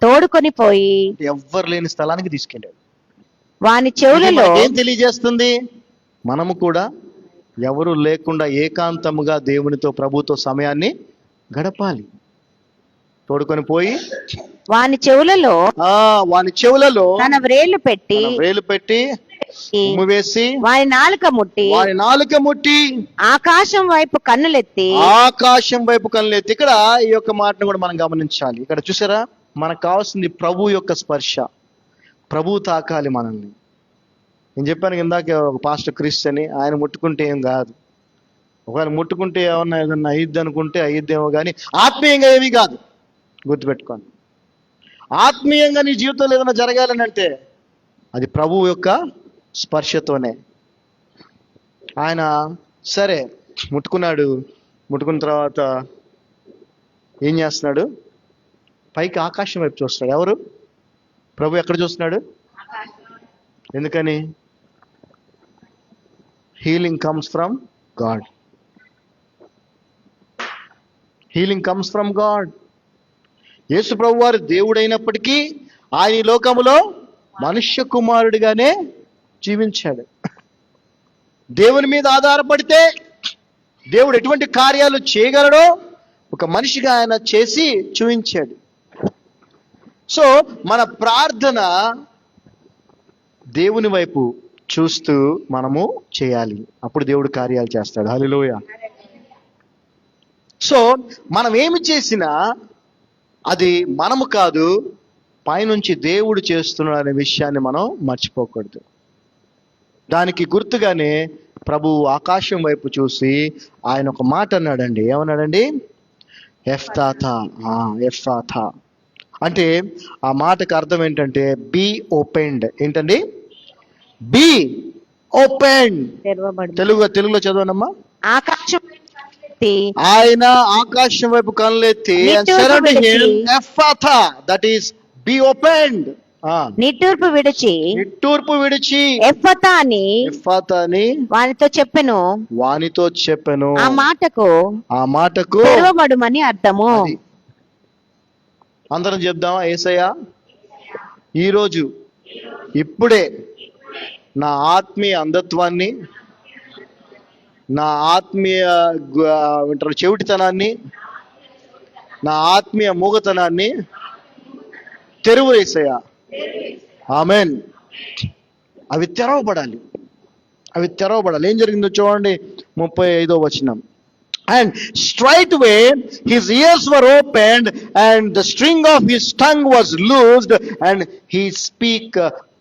తోడుకొని పోయి ఎవ్వరు లేని స్థలానికి తీసుకెళ్ళాడు. వాని చెవులలో ఏం తెలియజేస్తుంది? మనము కూడా ఎవరు లేకుండా ఏకాంతముగా దేవునితో ప్రభుతో సమయాన్ని గడపాలి. తోడుకొని పోయి వాని చెవులలో తన వ్రేలు పెట్టి ఉమ్ము వేసి వాని నాలుక ముట్టి ఆకాశం వైపు కన్నులెత్తి. ఇక్కడ ఈ యొక్క మాటను కూడా మనం గమనించాలి. ఇక్కడ చూసారా, మనకు కావాల్సింది ప్రభు యొక్క స్పర్శ. ప్రభు తాకాలి మనల్ని. నేను చెప్పాను ఇందాక ఒక పాస్టర్ క్రిస్ అని, ఆయన ముట్టుకుంటే ఏం కాదు. ఒకవేళ ముట్టుకుంటే ఏదన్నా అయ్యిద్ది అనుకుంటే అయ్యిద్దేమో, కానీ ఆత్మీయంగా ఏమీ కాదు. గుర్తుపెట్టుకోండి, ఆత్మీయంగా నీ జీవితంలో ఏదైనా జరగాలని అంటే అది ప్రభువు యొక్క స్పర్శతోనే. ఆయన సరే ముట్టుకున్న తర్వాత ఏం చేస్తున్నాడు? పైకి ఆకాశం వైపు చూస్తున్నాడు. ఎవరు? ప్రభు ఎక్కడ చూస్తున్నాడు? ఎందుకని? Healing comes from God. యేసు ప్రభు వారు దేవుడైనప్పటికీ ఆయన ఈ లోకములో మనుష్య కుమారుడిగానే జీవించాడు. దేవుని మీద ఆధారపడితే దేవుడు ఎటువంటి కార్యాలు చేయగలడో ఒక మనిషిగా ఆయన చేసి చూపించాడు. సో మన ప్రార్థన దేవుని వైపు చూస్తూ మనము చేయాలి. అప్పుడు దేవుడు కార్యాలు చేస్తాడు. హల్లెలూయా. సో మనం ఏమి చేసినా అది మనము కాదు, పైనుంచి దేవుడు చేస్తున్నాడు అనే విషయాన్ని మనం మర్చిపోకూడదు. దానికి గుర్తుగానే ప్రభువు ఆకాశం వైపు చూసి ఆయన ఒక మాట అన్నాడండి. ఏమన్నాడండి? ఎఫ్తాథా. అంటే ఆ మాటకు అర్థం ఏంటంటే బీ ఓపెన్డ్. ఏంటండి? Be opened. తెలుగులో చదవనమ్మా. ఆకాశం ఆయన ఆకాశం వైపు కళ్ళెత్తి దట్ ఈస్ బీ ఓపెన్డ్. నిట్టూర్పు విడిచి ఎఫ్ఫతా అని వానితో చెప్పెను. ఆ మాటకు తెరవబడుమని అర్థము. అందరం చెప్దామా? యేసయ్యా, ఈరోజు ఇప్పుడే నా ఆత్మీయ అంధత్వాన్ని, నా ఆత్మీయ చెవిటితనాన్ని, నా ఆత్మీయ మూగతనాన్ని తెరువు యేసయ్యా. ఆమేన్. అవి తెరవబడాలి. ఏం జరిగిందో చూడండి 35వ వచనం. And straightway his ears were opened and the string of his tongue was loosed and he speak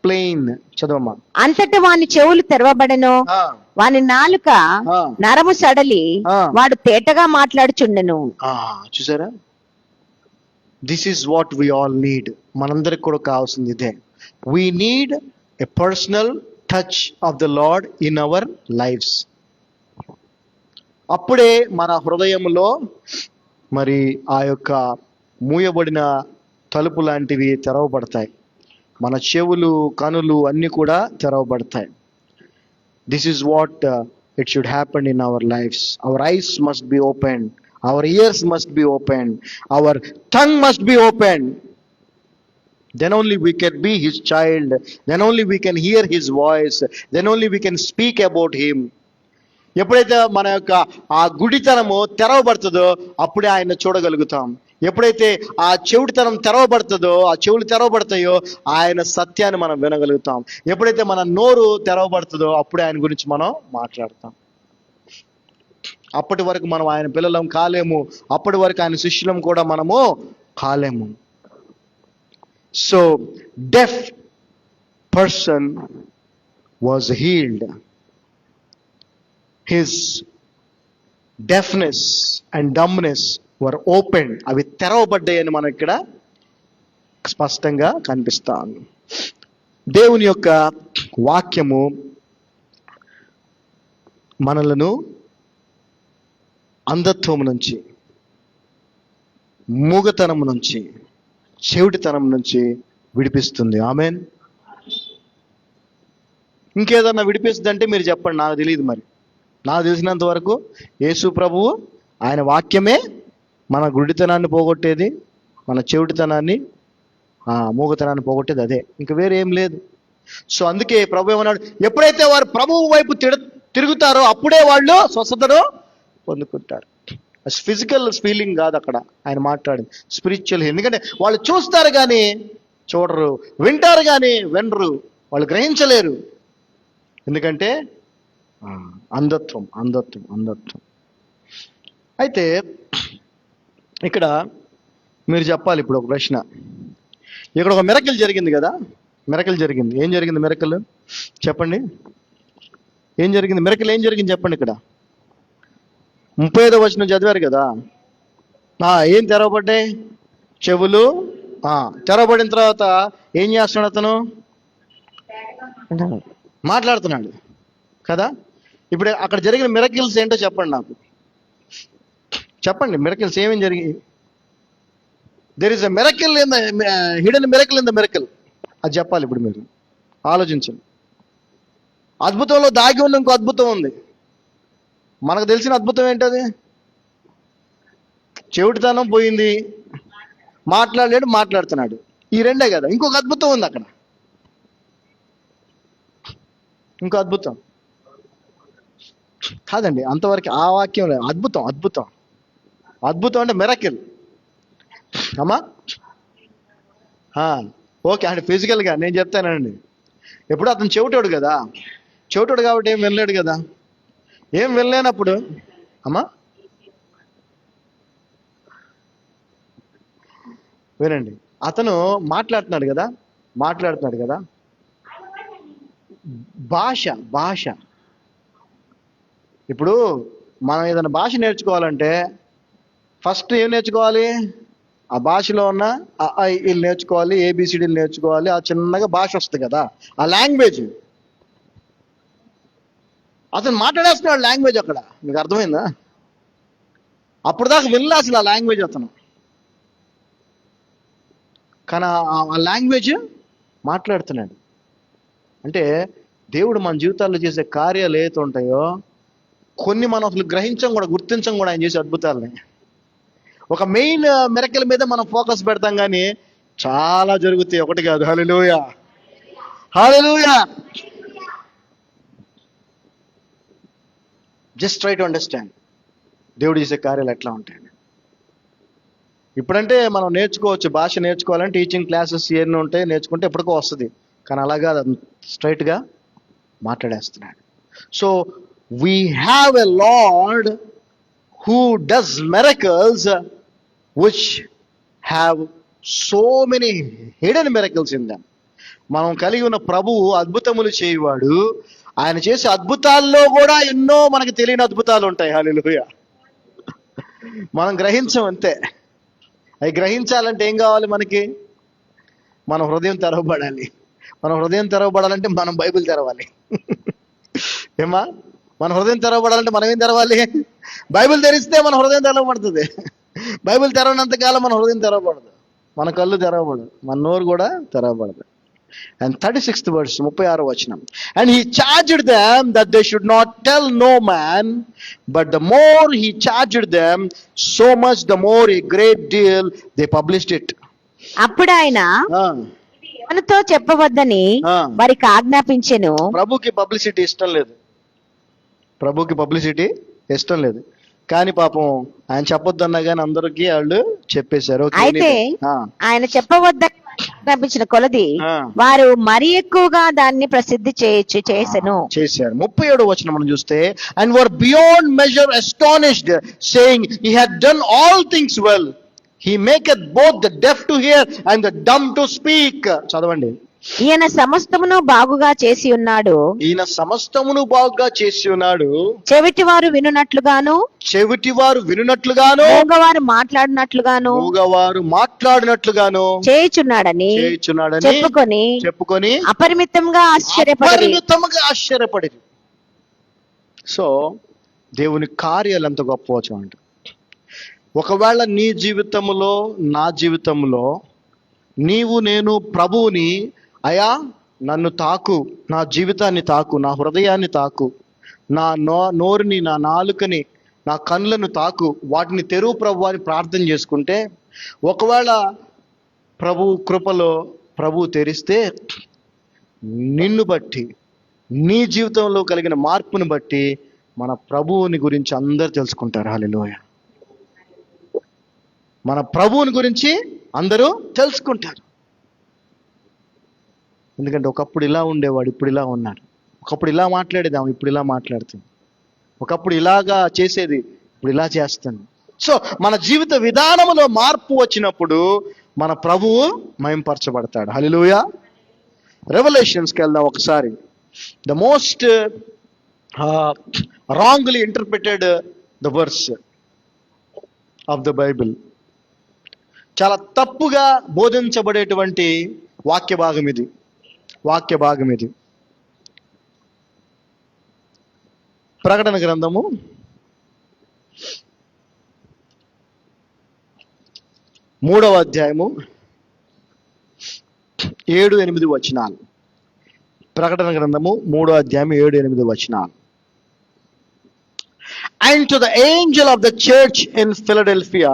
plain. చదవమ్మా. అంతటా వాని చెవులు తెరవబడెను, వాని నాలుక నరము సడలి వాడు తేటగా మాట్లాడుచుండెను. చూసారా? This is what we all need. మనందరికి కూడా కావాల్సింది ఇదే. We need a personal touch of the Lord in our lives. అప్పుడే మన హృదయంలో మరి ఆ యొక్క మూయబడిన తలుపు లాంటివి తెరవబడతాయి. మన చెవులు, కనులు అన్నీ కూడా తెరవబడతాయి. This is what it should happen in our lives. Our eyes must be open, our ears must be open, our tongue must be opened. Then only we can be his child. Then only we can hear his voice. Then only we can speak about him. ఎప్పుడైతే మన యొక్క ఆ గుడితనము తెరవబడుతుందో అప్పుడే ఆయన చూడగలుగుతాం. ఎప్పుడైతే ఆ చెవిటితనం తెరవబడుతుందో, ఆ చెవులు తెరవబడతాయో ఆయన సత్యాన్ని మనం వినగలుగుతాం. ఎప్పుడైతే మన నోరు తెరవబడుతుందో అప్పుడే ఆయన గురించి మనం మాట్లాడతాం. అప్పటి వరకు మనం ఆయన పిల్లలం కాలేము. అప్పటి వరకు ఆయన శిష్యులం కూడా మనము కాలేము. So deaf person was healed. His deafness and dumbness were opened. అవి తెరవబడ్డాయని మనం ఇక్కడ స్పష్టంగా కనిపిస్తాం. దేవుని యొక్క వాక్యము మనలను అంధత్వం నుంచి, మూగతనం నుంచి, చెవిటితనం నుంచి విడిపిస్తుంది. ఆమేన్. ఇంకేదన్నా విడిపిస్తుంది అంటే మీరు చెప్పండి, నాకు తెలియదు. మరి నాకు తెలిసినంత వరకు యేసు ప్రభువు ఆయన వాక్యమే మన గుడితనాన్ని పోగొట్టేది, మన చెవిటితనాన్ని, మూగతనాన్ని పోగొట్టేది అదే, ఇంకా వేరే ఏం లేదు. సో అందుకే ప్రభు ఏమన్నాడు, ఎప్పుడైతే వారు ప్రభువు వైపు తిరుగుతారో అప్పుడే వాళ్ళు స్వస్థతను పొందుకుంటారు. ఫిజికల్ ఫీలింగ్ కాదు అక్కడ ఆయన మాట్లాడింది, స్పిరిచువల్. ఎందుకంటే వాళ్ళు చూస్తారు కానీ చూడరు, వింటారు కానీ వినరు, వాళ్ళు గ్రహించలేరు. ఎందుకంటే అంధత్వం, అంధత్వం, అంధత్వం. అయితే ఇక్కడ మీరు చెప్పాలి ఇప్పుడు ఒక ప్రశ్న. ఇక్కడ ఒక మిరకిల్ జరిగింది కదా, మిరకిల్ జరిగింది. ఏం జరిగింది మిరకిల్ చెప్పండి? ఏం జరిగింది మిరకిల్? ఏం జరిగింది చెప్పండి. ఇక్కడ 35వ వచనం చదివారు కదా. ఏం తెరవబడ్డాయి? చెవులు. తెరవబడిన తర్వాత ఏం చేస్తున్నాడు అతను? మాట్లాడుతున్నాడు కదా. ఇప్పుడు అక్కడ జరిగిన మిరకిల్స్ ఏంటో చెప్పండి నాకు, చెప్పండి. మిరకిల్స్ ఏమేమి జరిగాయి? There is a miracle in the hidden miracle in the miracle. అది చెప్పాలి ఇప్పుడు మీరు ఆలోచించండి. అద్భుతంలో దాగి ఉన్న ఇంకో అద్భుతం ఉంది. మనకు తెలిసిన అద్భుతం ఏంటది? చెవిటితనం పోయింది, మాట్లాడలేడు, మాట్లాడుతున్నాడు. ఈ రెండే కదా. ఇంకొక అద్భుతం ఉంది అక్కడ, ఇంకో అద్భుతం కాదండి, అంతవరకు ఆ వాక్యం లేదు. అద్భుతం, అద్భుతం, అద్భుతం అంటే మిరకిల్ అమ్మా. ఓకే అంటే ఫిజికల్గా నేను చెప్తానండి. ఎప్పుడు అతను చెవిటోడు కదా, చెవిటోడు కాబట్టి ఏం వినలేడు కదా. ఏం వినలేనప్పుడు అమ్మా వినండి, అతను మాట్లాడుతున్నాడు కదా, మాట్లాడుతున్నాడు కదా. భాష, భాష. ఇప్పుడు మనం ఏదైనా భాష నేర్చుకోవాలంటే ఫస్ట్ ఏం నేర్చుకోవాలి? ఆ భాషలో ఉన్న వీళ్ళు నేర్చుకోవాలి, ఏబిసిడీలు నేర్చుకోవాలి. ఆ చిన్నగా భాష వస్తుంది కదా, ఆ లాంగ్వేజ్. అతను మాట్లాడేస్తున్నాడు లాంగ్వేజ్ అక్కడ. మీకు అర్థమైందా? అప్పుడు దాకా వినలే అసలు ఆ లాంగ్వేజ్ అతను, కానీ ఆ లాంగ్వేజ్ మాట్లాడుతున్నాడు. అంటే దేవుడు మన జీవితాల్లో చేసే కార్యాలు ఏవైతే ఉంటాయో కొన్ని మనం అసలు గ్రహించం కూడా, గుర్తించం కూడా ఆయన చేసే అద్భుతాలని. ఒక మెయిన్ మిరకల్ మీద మనం ఫోకస్ పెడతాం కానీ చాలా జరుగుతాయి, ఒకటి కాదు. హల్లెలూయా, హల్లెలూయా. జస్ట్ ట్రై టు అండర్స్టాండ్ దేవుడు చేసే కార్యాలు ఎట్లా ఉంటాయని. ఇప్పుడంటే మనం నేర్చుకోవచ్చు, భాష నేర్చుకోవాలంటే టీచింగ్ క్లాసెస్ ఎన్ని ఉంటాయి, నేర్చుకుంటే ఎప్పటికో వస్తుంది. కానీ అలాగా స్ట్రైట్గా మాట్లాడేస్తున్నాడు. So we have a lord who does miracles which have so many hidden miracles in them. మనం కలిగి ఉన్న ప్రభువు అద్భుతములు చేయవాడు. ఆయన చేసే అద్భుతాల్లో కూడా ఎన్నో మనకి తెలియని అద్భుతాలు ఉంటాయి. హల్లెలూయా. మనం గ్రహించం అంతే. అవి గ్రహించాలంటే ఏం కావాలి మనకి? మన హృదయం తెరవబడాలి. మన హృదయం తెరవబడాలంటే మనం బైబిల్ తెరవాలి. ఏమా? మన హృదయం తెరవబడాలంటే మనం ఏం తెరవాలి? బైబిల్ తెరిస్తే మన హృదయం తెరవబడుతుంది. బైబిల్ తెరవనంత కాలం మన హృదయం తెరవబడదు, మన కళ్ళు తెరవబడదు, మన నోరు కూడా తెరవబడదు. And 36th verse, 36వ వచనం. And he charged them that they should not tell no man, but the more he charged them, so much the more a great deal they published it. అప్పుడు ఆయన ఆ, ఎవరితో చెప్పవద్దని ఆ. వారికి ఆజ్ఞాపించెను. ప్రభుకి పబ్లిసిటీ ఇష్టం లేదు, ప్రభుకి పబ్లిసిటీ ఇష్టం లేదు. కానీ పాపం ఆయన చెప్పొద్దన్నా కానీ అందరికి వాళ్ళు చెప్పేశారు. ఓకే, అయితే ఆ, ఆయన చెప్పవద్దని ఆజ్ఞాపించిన కొలది ఆ. వారు మరి ఎక్కువగా దాన్ని ప్రసిద్ధి చేసెను. చేశారు. 37వ వచనం మనం చూస్తే, and were beyond measure astonished, saying, he had done all things well. He maketh both the deaf to hear and the dumb to speak. చదవండి. ఈయన సమస్తమును బాగుగా చేసి ఉన్నాడు. ఈయన సమస్తమును బాగుగా చేసి ఉన్నాడు. చెవిటివారు వినునట్లుగాను, చెవిటివారు వినునట్లుగాను, మూగవారు మాట్లాడినట్లుగాను, మూగవారు మాట్లాడినట్లుగాను చేయుచున్నాడని చెప్పుకొని అపరిమితంగా ఆశ్చర్యపడి. సో దేవుని కార్యాలు ఎంత గొప్ప అంట. ఒకవేళ నీ జీవితంలో, నా జీవితంలో నీవు నేను ప్రభువుని, అయా నన్ను తాకు, నా జీవితాన్ని తాకు, నా హృదయాన్ని తాకు, నా నోరుని, నా నాలుకని, నా కళ్ళను తాకు, వాటిని తెరువు ప్రభు అని ప్రార్థన చేసుకుంటే, ఒకవేళ ప్రభు కృపలో ప్రభు తెరిస్తే నిన్ను బట్టి, నీ జీవితంలో కలిగిన మార్పును బట్టి మన ప్రభువుని గురించి అందరు తెలుసుకుంటారు. హల్లెలూయ. మన ప్రభువుని గురించి అందరూ తెలుసుకుంటారు. ఎందుకంటే ఒకప్పుడు ఇలా ఉండేవాడు, ఇప్పుడు ఇలా ఉన్నాడు. ఒకప్పుడు ఇలా మాట్లాడేదాం, ఇప్పుడు ఇలా మాట్లాడుతుంది. ఒకప్పుడు ఇలాగా చేసేది, ఇప్పుడు ఇలా చేస్తుంది. సో మన జీవిత విధానంలో మార్పు వచ్చినప్పుడు మన ప్రభువు మహింపరచబడతాడు. హల్లెలూయా. రెవల్యూషన్స్కి వెళ్దాం ఒకసారి. The most wrongly interpreted the verse of the Bible, చాలా తప్పుగా బోధించబడేటువంటి వాక్య భాగం ఇది. ప్రకటన గ్రంథము 3వ అధ్యాయము 7-8 వచనాలు. ప్రకటన గ్రంథము 3వ అధ్యాయం 7-8 వచనాలు. And to the angel of the church in Philadelphia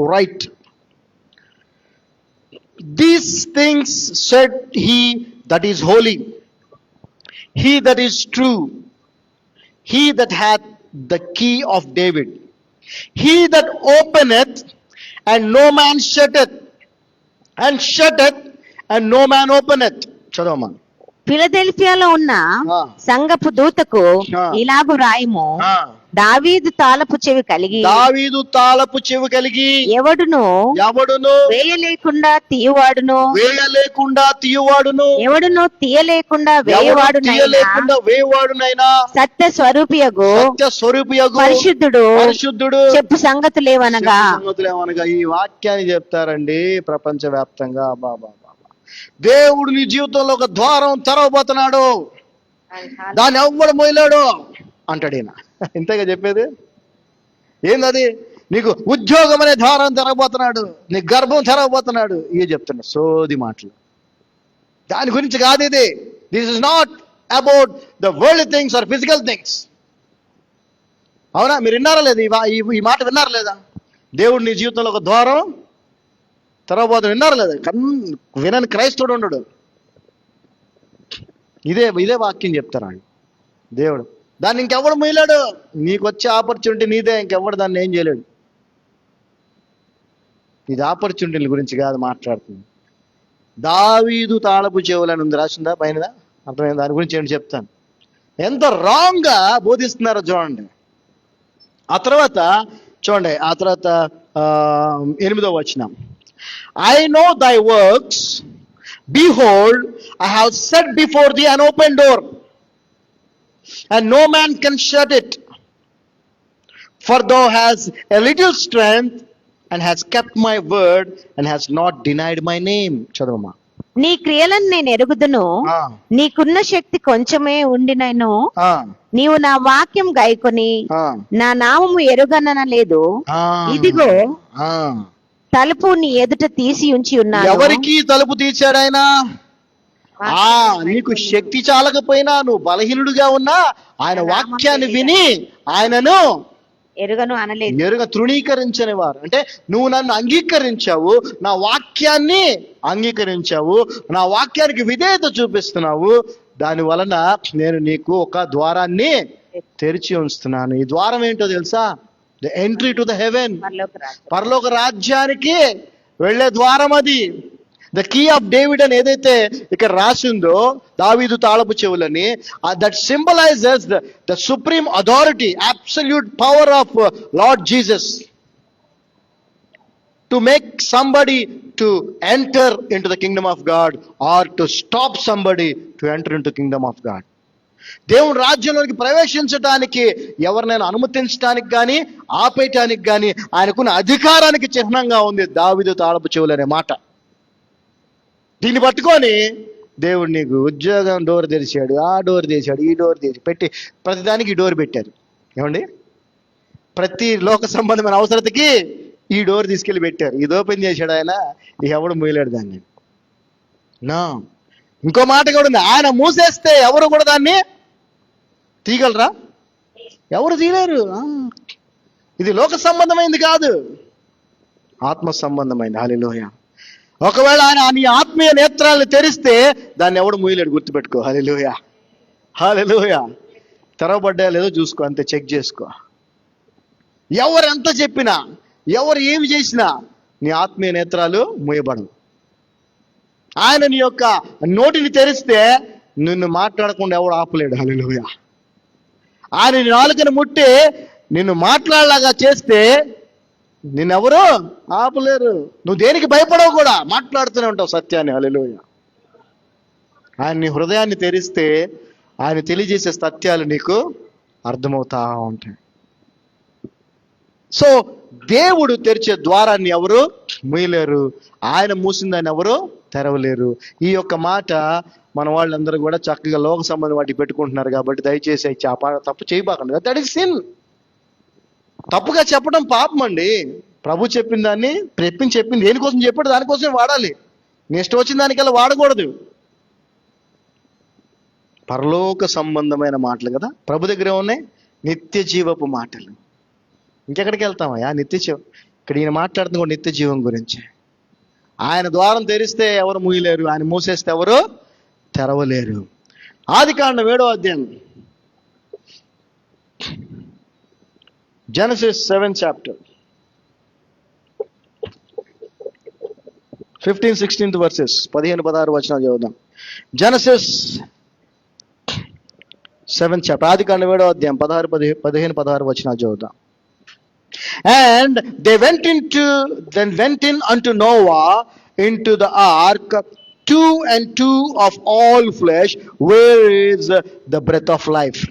write, these things said he that is holy, he that is true, he that hath the key of David, he that openeth and no man shutteth, and shutteth and no man openeth. చదవమ్మా. ఫిలదెల్ఫియాలో ఉన్న సంఘపు దూతకు ఇలాగు రాయము, దావీదు తాళపు చెవి కలిగి ఎవడును వేయలేకుండా తీయవాడును, ఎవడును తీయలేకుండా వేయవాడునైనా సత్య స్వరూపియగు పరిశుద్ధుడు చెప్పు సంగతులేవనగా. ఈ వాక్యాన్ని చెప్తారండి ప్రపంచ వ్యాప్తంగా. బాబా, దేవుడు నీ జీవితంలో ఒక ద్వారం తెరవబోతున్నాడు, దాన్ని ఎవ్వడు మోయలేడు అంటాడు ఈయన. ఇంతగా చెప్పేది ఏందది? నీకు ఉద్యోగం అనే ద్వారం తెరవబోతున్నాడు, నీ గర్భం తెరవబోతున్నాడు, ఇవి చెప్తున్నాడు. సోది మాటలు. దాని గురించి కాదు ఇది. This is not about the world things are physical things. అవునా? మీరు విన్నారా లేదా? ఈ మాట విన్నారా లేదా? దేవుడు నీ జీవితంలో ఒక ద్వారం తెరవబోతున్నాడు. విన్నారా లేదా? వినని క్రైస్తవుడు ఉండడు. ఇదే వాక్యం చెప్తారా దేవుడు. దాన్ని ఇంకెవడు మొయ్యలేడు. నీకు వచ్చే ఆపర్చునిటీ నీదే, ఇంకెవడు దాన్ని ఏం చేయలేడు. ఇది ఆపర్చునిటీల గురించి కాదు మాట్లాడుతుంది. దావీదు తాళపు చెవులని ఉంది, రాసిందా పైన? అర్థమైంది? దాని గురించి ఏంటి చెప్తాను. ఎంత రాంగ్ గా బోధిస్తున్నారో చూడండి. ఆ తర్వాత 8వ వచనం. I know thy works, behold, I have set before thee an open door, and no man can shut it. For thou hast a little strength, and hast kept my word, and hast not denied my name. చదవమ్మా. నీ క్రియలను నేను ఎరుగుదును, ఆ, నీకున్న శక్తి కొంచెమే ఉండినను ఆ, నీవు నా వాక్యం గైకొని ఆ, నా నామము ఎరుగనలేదు. ఆ, ఇదిగో ఆ. తలుపు నీ ఎదుట తీసి ఉంచి ఉన్నాను. ఎవరికి తలుపు తీర్చాడు ఆయన? నీకు శక్తి చాలకపోయినా, నువ్వు బలహీనుడిగా ఉన్నా, ఆయన వాక్యాన్ని విని ఆయనను ఎరుగను అనలేదు. తృణీకరించని వారు అంటే, నువ్వు నన్ను అంగీకరించావు, నా వాక్యాన్ని అంగీకరించావు, నా వాక్యానికి విధేయత చూపిస్తున్నావు, దాని వలన నేను నీకు ఒక ద్వారాన్ని తెరిచి ఉంచుతున్నాను. ఈ ద్వారం ఏంటో తెలుసా? The entry to the heaven, పరలోక రాజ్యానికి వెళ్ళే ద్వారం అది. ద కీ ఆఫ్ డేవిడ్ అని ఏదైతే ఇక్కడ రాసిందో, దావీదు తాళపు చెవులని, that symbolizes the supreme authority, absolute power of lord Jesus to make somebody to enter into the kingdom of God or to stop somebody to enter into kingdom of God. దేవుని రాజ్యంలోనికి ప్రవేశించడానికి ఎవరినైనా అనుమతించడానికి కానీ ఆపేయటానికి కానీ ఆయనకున్న అధికారానికి చిహ్నంగా ఉంది దావీదు తాళపు చెవులు అనే మాట. దీన్ని పట్టుకొని దేవుడు నీకు ఉద్యోగం డోర్ తెరిచాడు, ఆ డోర్ తెరిచాడు, ఈ డోర్ తెరిచి పెట్టి ప్రతిదానికి ఈ డోర్ పెట్టారు. ఏమండి? ప్రతి లోక సంబంధమైన అవసరతకి ఈ డోర్ తీసుకెళ్ళి పెట్టారు. ఇది ఓపెన్ చేశాడు ఆయన, ఎవడు మూయలేడు దాన్ని. నా ఇంకో మాట కూడా ఉంది, ఆయన మూసేస్తే ఎవరు కూడా దాన్ని తీయగలరా? ఎవరు తీయలేరు. ఇది లోక సంబంధమైంది కాదు, ఆత్మ సంబంధమైంది. హల్లెలూయా. ఒకవేళ ఆయన నీ ఆత్మీయ నేత్రాలను తెరిస్తే దాన్ని ఎవడు మూయలేడు, గుర్తుపెట్టుకో. హల్లెలూయా, హల్లెలూయా. తెరవబడ్డాయో లేదో చూసుకో, అంతే, చెక్ చేసుకో. ఎవరు ఎంత చెప్పినా, ఎవరు ఏమి చేసినా నీ ఆత్మీయ నేత్రాలు మూయబడవు. ఆయన నీ యొక్క నోటిని తెరిస్తే నిన్ను మాట్లాడకుండా ఎవడు ఆపలేడు. హల్లెలూయా. ఆయన నీ నాలుకను ముట్టి నిన్ను మాట్లాడలాగా చేస్తే నిన్నెవరు ఆపలేరు. నువ్వు దేనికి భయపడవు కూడా, మాట్లాడుతూనే ఉంటావు సత్యాన్ని. హల్లెలూయా. ఆయన నీ హృదయాన్ని తెరిస్తే ఆయన తెలియజేసే సత్యాలు నీకు అర్థమవుతా ఉంటాయి. సో దేవుడు తెరిచే ద్వారాన్ని ఎవరు మూయలేరు, ఆయన మూసిందాన్ని ఎవరు తెరవలేరు. ఈ యొక్క మాట మన వాళ్ళందరూ కూడా చక్కగా లోక సంబంధం వాటికి పెట్టుకుంటున్నారు. కాబట్టి దయచేసి తప్పు చేయబాకండి. That is sin. తప్పుగా చెప్పడం పాపం అండి. ప్రభు చెప్పిన దాన్ని చెప్పింది దేనికోసం చెప్పాడు, దానికోసమే వాడాలి. నెక్స్ట్ వచ్చిన దానికల్లా వాడకూడదు. పరలోక సంబంధమైన మాటలు కదా ప్రభు దగ్గర ఉన్నాయి, నిత్య జీవపు మాటలు. ఇంకెక్కడికి వెళ్తామయ్యా? నిత్య జీవం. ఇక్కడ ఈయన మాట్లాడుతుంది కూడా నిత్య జీవం గురించి. ఆయన ద్వారం తెరిస్తే ఎవరు మూయలేరు, ఆయన మూసేస్తే ఎవరు తెరవలేరు. ఆదికాండం 7వ అధ్యాయం, Genesis 7th chapter, 15-16 verses, 15-16 వచనాలు చదువుదాం. Genesis 7th chapter, ఆదికాండం 7వ అధ్యాయం 15-16 వచనాలు చదువుదాం. And they went in unto Noah into the ark, 2 and 2 of all flesh, where is the breath of life.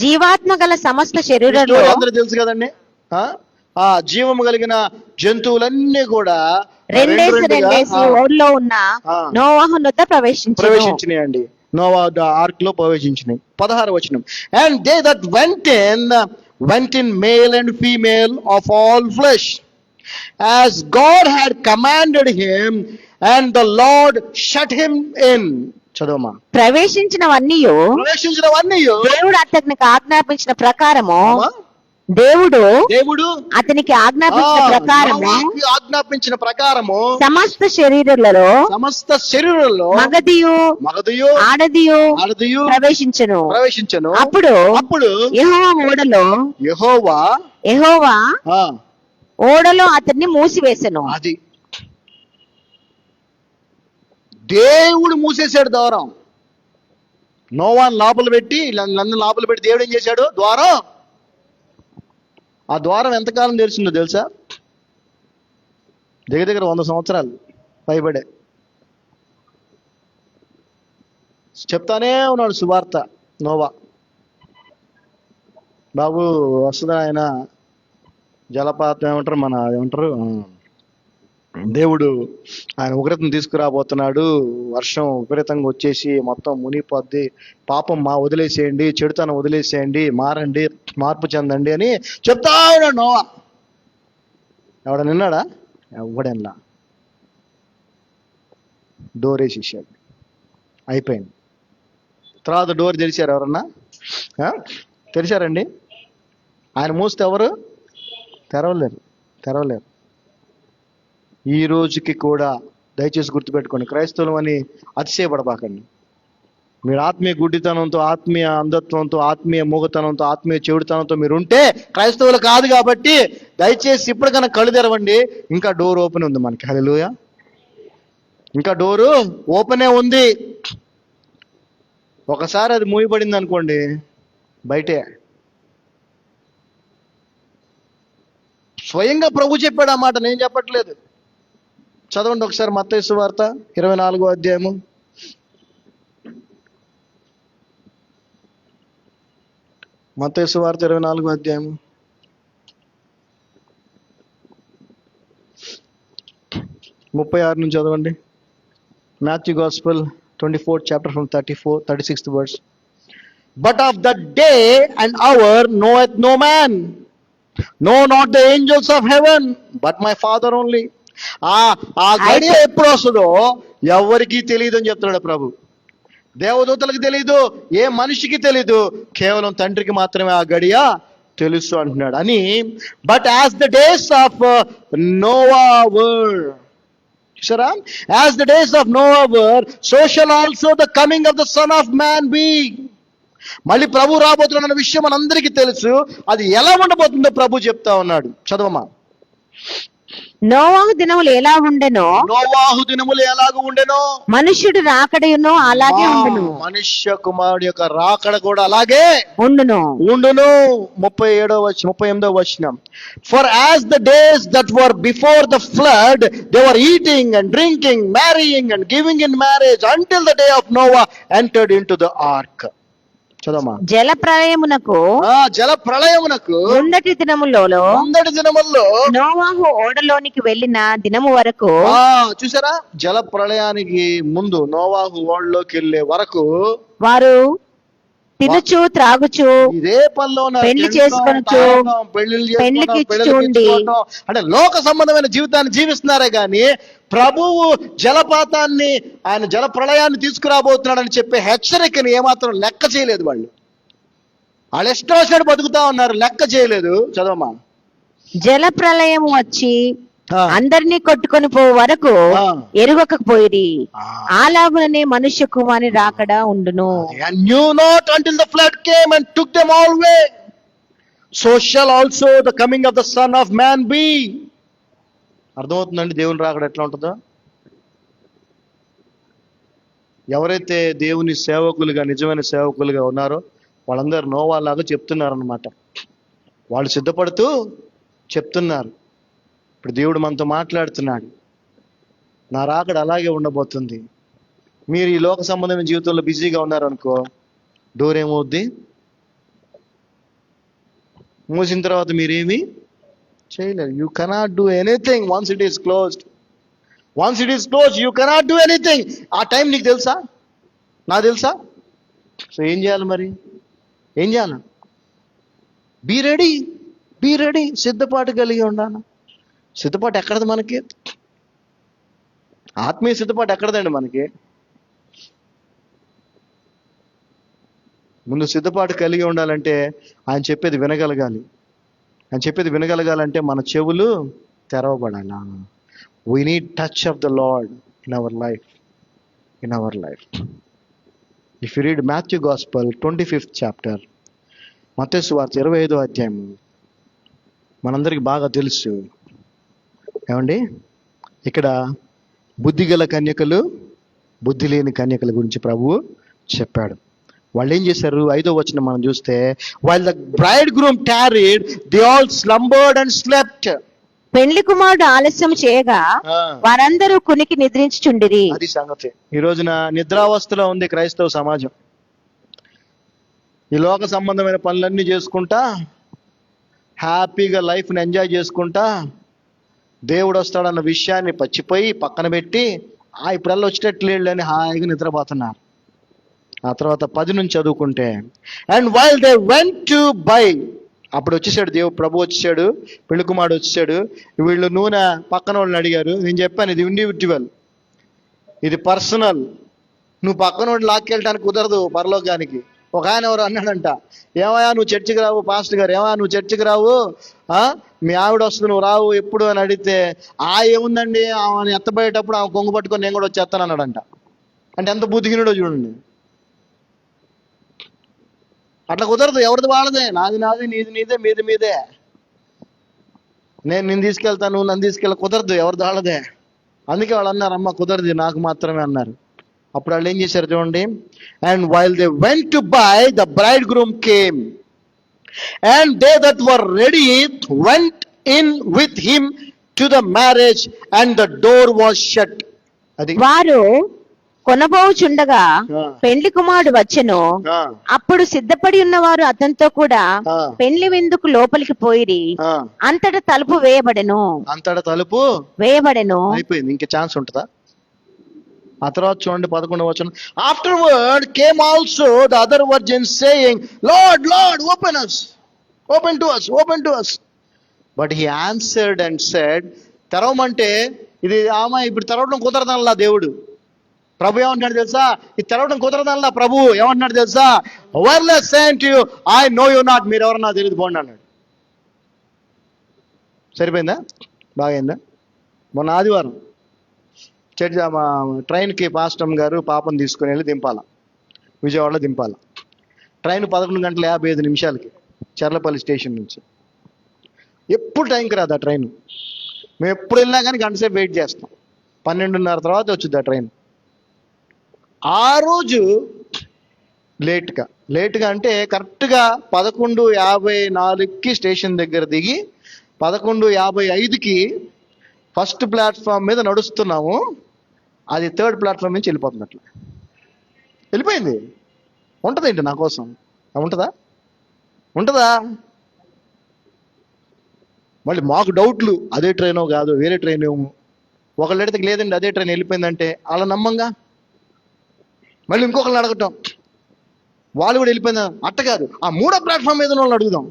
జీవాత్మ గల సమస్త శరీరంలో, అందరూ తెలుసు కదండి, ఆ జీవము కలిగిన జంతువులన్నీ కూడా రెండేసి ఓడలో ఉన్న నోవహు నొద్ద ప్రవేశించినాయండి. నోవా ఆర్క్ లో ప్రవేశించినాయి. 16వ వచనం, and they that went in male and female of all flesh, as God had commanded him, and the Lord shut him in. చదవమా. ప్రవేశించినవన్నీ దేవుడు అతనికి ఆజ్ఞాపించిన ప్రకారము, దేవుడు అతనికి ఆజ్ఞాపించిన ప్రకారము సమస్త శరీరులలో మగదియు ఆడదియు ప్రవేశించెను. అప్పుడు యెహోవా ఓడలో అతన్ని మూసివేసెను. అది దేవుడు మూసేశాడు ద్వారం. నోవాను లోపల పెట్టి, నన్ను లోపల పెట్టి దేవుడు ఏం చేశాడు? ద్వారం. ఆ ద్వారం ఎంతకాలం తెరిచిందో తెలుసా? దగ్గర 100 సంవత్సరాలు పైబడే. చెప్తానే ఉన్నాడు సువార్త. నోవా బాబు వస్తుందా ఆయన జలపాతం ఏమంటారు, ఏమంటారు దేవుడు ఆయన ఉగ్రతను తీసుకురాబోతున్నాడు, వర్షం విపరీతంగా వచ్చేసి మొత్తం మునిగిపోద్ది, పాపం వదిలేసేయండి, చెడుతనం వదిలేసేయండి, మారండి, మార్పు చెందండి అని చెప్తా ఉన్నాడు నోవా. ఎవడ నిన్నాడా? ఎవడెన్లా. డోర్ వేసేసాడు, అయిపోయింది. తర్వాత డోర్ తెరిచారు ఎవరన్నా? తెరిచారండి? ఆయన మూస్తే ఎవరు తెరవలేరు. ఈ రోజుకి కూడా దయచేసి గుర్తుపెట్టుకోండి, క్రైస్తవులు అని అతిశయపడబాకండి. మీరు ఆత్మీయ గుడ్డితనంతో, ఆత్మీయ అంధత్వంతో, ఆత్మీయ మూగతనంతో, ఆత్మీయ చెడుతనంతో మీరు ఉంటే క్రైస్తవులు కాదు. కాబట్టి దయచేసి ఇప్పటికన్నా కళ్ళు తెరవండి. ఇంకా డోర్ ఓపెన్ ఉంది మనకి. హల్లెలూయా. ఇంకా డోరు ఓపెనే ఉంది. ఒకసారి అది మూయబడింది అనుకోండి, బయటే. స్వయంగా ప్రభు చెప్పాడు ఆ మాట, నేను చెప్పట్లేదు. చదవండి ఒకసారి మత్తయి సువార్త 24వ అధ్యాయము. మత్తయి సువార్త 24వ అధ్యాయము 36 నుంచి చదవండి. Matthew Gospel 24th chapter from 36th verse. But of the day and hour knoweth no man, no, not the angels of heaven, but my Father only. ఆ గడియ ఎప్పుడు వస్తుందో ఎవరికి తెలియదు అని చెప్తున్నాడు ప్రభు. దేవదూతలకు తెలీదు, ఏ మనిషికి తెలీదు, కేవలం తండ్రికి మాత్రమే ఆ గడియ తెలుసు అంటున్నాడు అని. But as the days of Noah were, చూసారా, as the days of Noah were, so shall also the coming of the son of man be. మళ్ళీ ప్రభు రాబోతున్న విషయం మనందరికీ తెలుసు. అది ఎలా ఉండబోతుందో ప్రభు చెప్తా ఉన్నాడు. చదవమా. నోవాహు దినములు ఎలా ఉండెనో, నోవాహు దినములు ఎలాగ ఉండెనో, మనుష్యుడు రాకడయునో అలాగే ఉండును. మనుష్య కుమారుడు యొక్క రాకడ కూడా అలాగే ఉండును. 38వ వచనం. For as the days that were before the flood they were eating and drinking, marrying and giving in marriage until the day of Noah entered into the ark. చదవమా. జల ప్రళయమునకు ముందటి దినముల్లో నోవాహు ఓడలోనికి వెళ్ళిన దినము వరకు, చూసారా, జల ప్రళయానికి ముందు నోవాహు ఓడలోకి వెళ్ళే వరకు వారు తినుచు త్రాగుచు ఇదే పనిలో పెళ్లి చేసుకొనుచు పెళ్లికి ఇచ్చుండి, అంటే లోక సంబంధమైన జీవితాన్ని జీవిస్తున్నారే గాని ప్రభువు జలపాతాన్ని, ఆయన జల ప్రళయాన్ని తీసుకురాబోతున్నాడని చెప్పే హెచ్చరికని ఏమాత్రం లెక్క చేయలేదు. వాళ్ళు ఇష్టం వచ్చినట్టు బతుకుతా ఉన్నారు, లెక్క చేయలేదు. చదవమా. జల ప్రళయం వచ్చి అందరినీ కొట్టుకొని పో వరకు ఎరుగకపోయిరి, అలాగుననే మనుష్య కుమారుని రాకడ ఉండును. And knew not until the flood came and took them all away, so shall also the coming of the Son of Man be. అర్థమవుతుందండి దేవుని రాకడ ఎట్లా ఉంటుందో? ఎవరైతే దేవుని సేవకులుగా, నిజమైన సేవకులుగా ఉన్నారో వాళ్ళందరూ నోవాలాగా చెప్తున్నారన్నమాట. వాళ్ళు సిద్ధపడుతూ చెప్తున్నారు. ఇప్పుడు దేవుడు మనతో మాట్లాడుతున్నాడు, నా రాకడ అలాగే ఉండబోతుంది. మీరు ఈ లోక సంబంధమైన జీవితంలో బిజీగా ఉన్నారనుకో, డోర్ ఏమవుద్ది? మూసిన తర్వాత మీరేమి చేయలేరు. You cannot do anything once it is closed. Once it is close you cannot do anything. ఆ టైం నీకు తెలుసా? నాకు తెలుసా? సో ఏం చేయాలి మరి? ఏం చేయాలి? బీ రెడీ, సిద్ధపాటు కలిగి ఉండాలి. సిద్ధపాటు ఎక్కడది మనకి? ఆత్మీయ సిద్ధపాటు ఎక్కడదండి మనకి? ముందు సిద్ధపాటు కలిగి ఉండాలంటే ఆయన చెప్పేది వినగలగాలి. ఆయన చెప్పేది వినగలగాలంటే మన చెవులు తెరవబడాలి. We need touch of the Lord in our life. If you read Matthew gospel 25th chapter, మత్తయి సువార్త 25వ అధ్యాయం మనందరికి బాగా తెలుసు. ఏమండి, ఇక్కడ బుద్ధిగల కన్యకలు, బుద్ధి లేని కన్యకల గురించి ప్రభువు చెప్పాడు. వాళ్ళు ఏం చేశారు? 5వ వచనం మనం చూస్తే, while the bridegroom tarried, they all slumbered and slept. పెళ్లి కుమారుడు ఆలస్యం చేయగా వారందరూ కునికి నిద్రించుచుండిరి. అది సంగతి. ఈ రోజున నిద్రావస్థలో ఉంది క్రైస్తవ సమాజం. ఈ లోక సంబంధమైన పనులన్నీ చేసుకుంటా, హ్యాపీగా లైఫ్ని ఎంజాయ్ చేసుకుంటా, దేవుడు వస్తాడన్న విషయాన్ని పచ్చిపోయి పక్కన పెట్టి ఇప్పుడల్లా వచ్చేటట్లు అని హాయిగా నిద్రపోతున్నారు. ఆ తర్వాత 10 నుంచి చదువుకుంటే, and while they went to buy, అప్పుడు వచ్చేసాడు ప్రభు వచ్చేసాడు, పెళ్లి కుమారుడు వచ్చేసాడు. వీళ్ళు నూనె పక్కన వాళ్ళని అడిగారు. నేను చెప్పాను, ఇది ఇండివిజువల్, ఇది పర్సనల్, నువ్వు పక్కన వాడిని లాక్కెళ్ళడానికి కుదరదు పరలోకానికి. ఒక ఆయన ఎవరు అన్నాడంట, ఏమయ్యా నువ్వు చర్చికి రావు, పాస్టర్ గారు ఏమయ్యా నువ్వు చర్చికి రావు, మీ ఆవిడ వస్తుంది నువ్వు రావు ఎప్పుడు అని అడిగితే, ఏముందండి ఆమె ఎత్తబోయేటప్పుడు ఆమె కొంగు పట్టుకొని నేను కూడా వచ్చేస్తాను అన్నాడంట. అంటే ఎంత బుద్ధిహీనుడో చూడండి. అట్లా కుదరదు, ఎవరిది వాళ్ళదే, నాది నాది, నీది నీదే, మీది మీదే. నేను తీసుకెళ్తాను, నువ్వు నన్ను తీసుకెళ్ళ, కుదరదు, ఎవరిది వాళ్ళదే. అందుకే వాళ్ళు అన్నారు, అమ్మ కుదరదు నాకు మాత్రమే అన్నారు. అప్పుడు వాళ్ళు ఏం చేశారు చూడండి, and while they went to buy the bride groom came and they that were ready went in with him to the marriage and the door was shut. అది వారు కొనబోచుండగా పెండ్లి కుమారుడు వచ్చెను. అప్పుడు సిద్ధపడి ఉన్నవారు అతనితో కూడా పెండ్లి విందుకు లోపలికి పోయిరి. అంతటా తలుపు వేయబడెను. అయిపోయింది, ఇంక ఛాన్స్ ఉంటుందా? ఆ తర్వాత చూడండి 11వ వచనం, afterward came also the other virgins saying, Lord Lord open us, open to us, open to us. But he answered and said, తెరవమంటే ఇది ఆమె ఇప్పుడు తెరవడం కుదరదల్లా దేవుడు. ప్రభు ఏమంటున్నాడు తెలుసా, ఇది తెరవడం కుదరదల్లా. ప్రభు ఏమంటున్నాడు తెలుసా, wireless saying to you, I know you not, మీరు ఎవరు నాకు తెలియదు పోండి అన్నాడు. సరిపోయిందా? బాగైందా? మొన్న ఆదివారం ట్రైన్కి పాస్టమ్ గారు పాపను తీసుకుని వెళ్ళి దింపాల, విజయవాడలో దింపాల. ట్రైన్ 11:55 చర్లపల్లి స్టేషన్ నుంచి. ఎప్పుడు టైంకి రాదు ఆ ట్రైన్. మేము ఎప్పుడు వెళ్ళినా కానీ గంటసేపు వెయిట్ చేస్తాం. 12:30 తర్వాత వచ్చింది ఆ ట్రైన్. ఆ రోజు లేట్గా అంటే కరెక్ట్గా 11:54 స్టేషన్ దగ్గర దిగి 11:55 ఫస్ట్ ప్లాట్ఫామ్ మీద నడుస్తున్నాము. అది 3rd ప్లాట్ఫామ్ నుంచి వెళ్ళిపోతుంది. అట్లా వెళ్ళిపోయింది. ఉంటుందేంటి నా కోసం? ఉంటుందా? మళ్ళీ మాకు డౌట్లు, అదే ట్రైనో కాదు వేరే ట్రైన్ ఏమో. ఒకళ్ళు అడిగితే లేదండి అదే ట్రైన్ వెళ్ళిపోయిందంటే అలా నమ్మంగా. మళ్ళీ ఇంకొకరిని అడగటం, వాళ్ళు కూడా వెళ్ళిపోయిందా? అట్ట కాదు, ఆ 3వ ప్లాట్ఫామ్ మీద వాళ్ళని అడుగుదాం.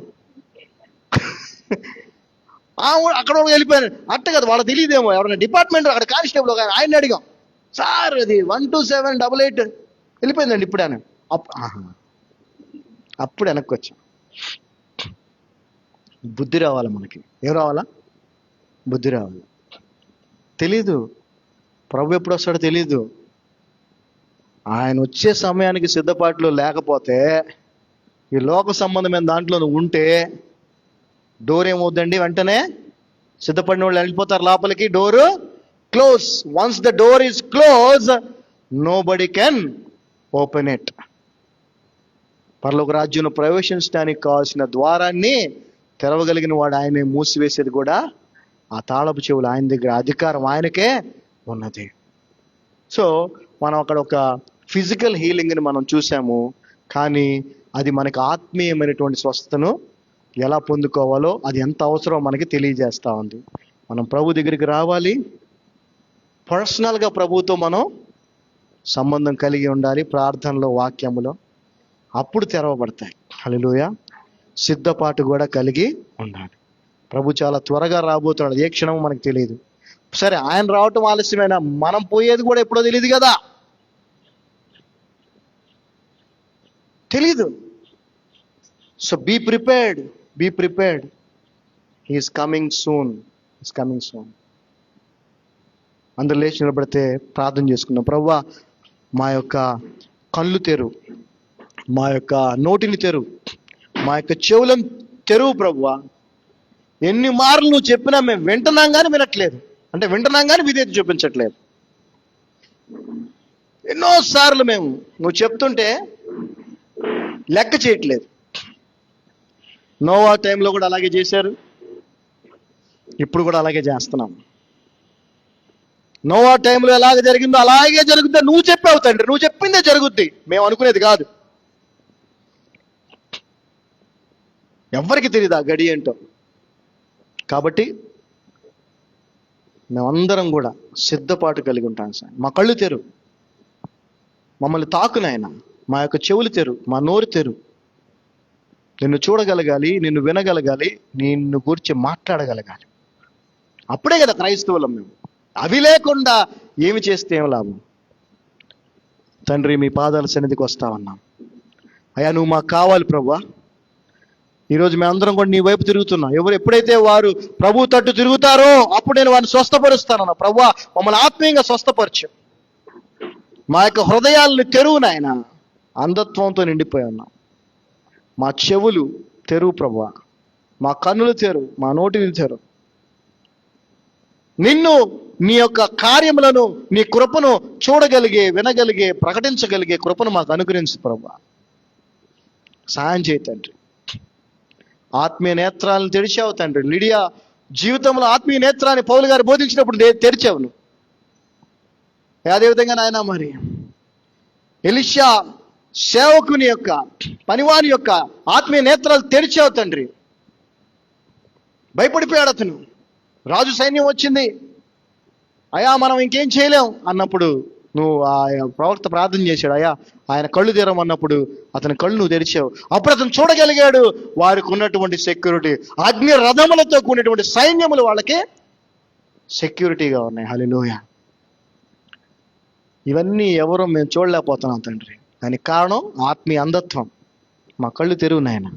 అక్కడ వాళ్ళు వెళ్ళిపోయారు. అట్ట కాదు, వాళ్ళకి తెలియదేమో, ఎవరైనా డిపార్ట్మెంట్ అక్కడ కానిస్టేబుల్ ఆయన అడిగాం, సార్ అది 12788 వెళ్ళిపోయిందండి ఇప్పుడు అని. అప్పుడు వెనక్కి వచ్చాం. బుద్ధి రావాలి మనకి. ఏం రావాలా? బుద్ధి రావాలి. తెలీదు ప్రభు ఎప్పుడు వస్తాడో తెలీదు. ఆయన వచ్చే సమయానికి సిద్ధపాటులో లేకపోతే, ఈ లోక సంబంధమైన దాంట్లో నువ్వు ఉంటే డోర్ ఏమవుద్దండి, వెంటనే సిద్ధపడిన వాళ్ళు వెళ్ళిపోతారు లోపలికి. Door close. Once the door is close, nobody can open it. పరలోక రాజ్యంలో ప్రవేశించడానికి కావాల్సిన ద్వారాన్ని తెరవగలిగిన వాడు ఆయనే, మూసివేసేది కూడా ఆ తాళపు చెవులు ఆయన దగ్గర, అధికారం ఆయనకే ఉన్నది. సో మనం అక్కడ ఒక ఫిజికల్ హీలింగ్ని మనం చూసాము, కానీ అది మనకి ఆత్మీయమైనటువంటి స్వస్థతను ఎలా పొందుకోవాలో, అది ఎంత అవసరమో మనకి తెలియజేస్తూ ఉంది. మనం ప్రభు దగ్గరికి రావాలి, పర్సనల్గా ప్రభుతో మనం సంబంధం కలిగి ఉండాలి, ప్రార్థనలో వాక్యములో. అప్పుడు తెరవబడతాయి. హల్లెలూయా. సిద్ధపాటు కూడా కలిగి ఉండాలి. ప్రభు చాలా త్వరగా రాబోతున్నాడు, ఏ క్షణమో మనకు తెలియదు. సరే, ఆయన రావటం ఆలస్యమైన మనం పోయేది కూడా ఎప్పుడో తెలియదు కదా, తెలీదు. So be prepared, he is coming soon. అందరు లేచి నిలబడితే ప్రార్థన చేసుకున్నాం. ప్రభువా, మా యొక్క కళ్ళు తెరువు, మా యొక్క నోటిని తెరువు, మా యొక్క చెవులను తెరువు. ప్రభువా, ఎన్ని మార్లు నువ్వు చెప్పినా మేము వింటున్నాం కానీ వినట్లేదు, అంటే వింటున్నాం కానీ విధేయత చూపించట్లేదు. ఎన్నోసార్లు మేము నువ్వు చెప్తుంటే లెక్క చేయట్లేదు. నోవా టైంలో కూడా అలాగే చేశారు, ఇప్పుడు కూడా అలాగే చేస్తున్నాం. నోవా టైంలో ఎలాగ జరిగిందో అలాగే జరుగుద్ది. నువ్వు చెప్పావు తండ్రి, నువ్వు చెప్పిందే జరుగుద్ది, మేము అనుకునేది కాదు. ఎవ్వరికి తెలియదు ఆ గడి ఏంటో. కాబట్టి మేమందరం కూడా సిద్ధపాటు కలిగి ఉంటాం సార్. మా కళ్ళు తెరు, మమ్మల్ని తాకు నాయన, మా యొక్క చెవులు తెరు, మా నోరు తెరు. నిన్ను చూడగలగాలి, నిన్ను వినగలగాలి, నిన్ను గురించి మాట్లాడగలగాలి. అప్పుడే కదా క్రైస్తవులం మేము. అవి లేకుండా ఏమి చేస్తే ఏం లాభం? తండ్రి, మీ పాదాల సన్నిధికి వస్తామన్నాం. అయ్యా, నువ్వు మాకు కావాలి ప్రభువా. ఈరోజు మేమందరం కూడా నీ వైపు తిరుగుతున్నాం. ఎప్పుడైతే వారు ప్రభు తట్టు తిరుగుతారో అప్పుడు నేను వారిని స్వస్థపరుస్తానన్నా. ప్రభువా, మమ్మల్ని ఆత్మీయంగా స్వస్థపరచు. మా యొక్క హృదయాలను తెరువు నాయన. అంధత్వంతో నిండిపోయి ఉన్నాం. మా చెవులు తెరువు ప్రభువా, మా కన్నులు తెరు, మా నోటిని తెరు. నిన్ను, నీ యొక్క కార్యములను, నీ కృపను చూడగలిగే, వినగలిగే, ప్రకటించగలిగే కృపను మాకు అనుగ్రహించు ప్రభువా. సహాయం చేయి తండ్రి. ఆత్మీయ నేత్రాలను తెరిచావు తండ్రి. లిడియా జీవితంలో ఆత్మీయ నేత్రాన్ని పౌలు గారు బోధించినప్పుడు తెరిచావు నువ్వు. అదేవిధంగా నాయన మరి ఎలీషా సేవకుని యొక్క, పనివాని యొక్క ఆత్మీయ నేత్రాలు తెరిచావు తండ్రి. భయపడిపోయాడు అతను. రాజు సైన్యం వచ్చింది, అయ్యా మనం ఇంకేం చేయలేం అన్నప్పుడు నువ్వు ఆ ప్రవక్త ప్రార్థన చేశాడు. అయ్యా ఆయన కళ్ళు తెరమన్నప్పుడు అతని కళ్ళు నువ్వు తెరిచావు. అప్పుడు అతను చూడగలిగాడు వారికి ఉన్నటువంటి సెక్యూరిటీ. అగ్ని రథములతో కూడినటువంటి సైన్యములు వాళ్ళకి సెక్యూరిటీగా ఉన్నాయి. హల్లెలూయా. ఇవన్నీ ఎవరో మేము చూడలేకపోతున్నాం తండ్రి. దానికి కారణం ఆత్మీయ అంధత్వం. మా కళ్ళు తెరువు నాయన,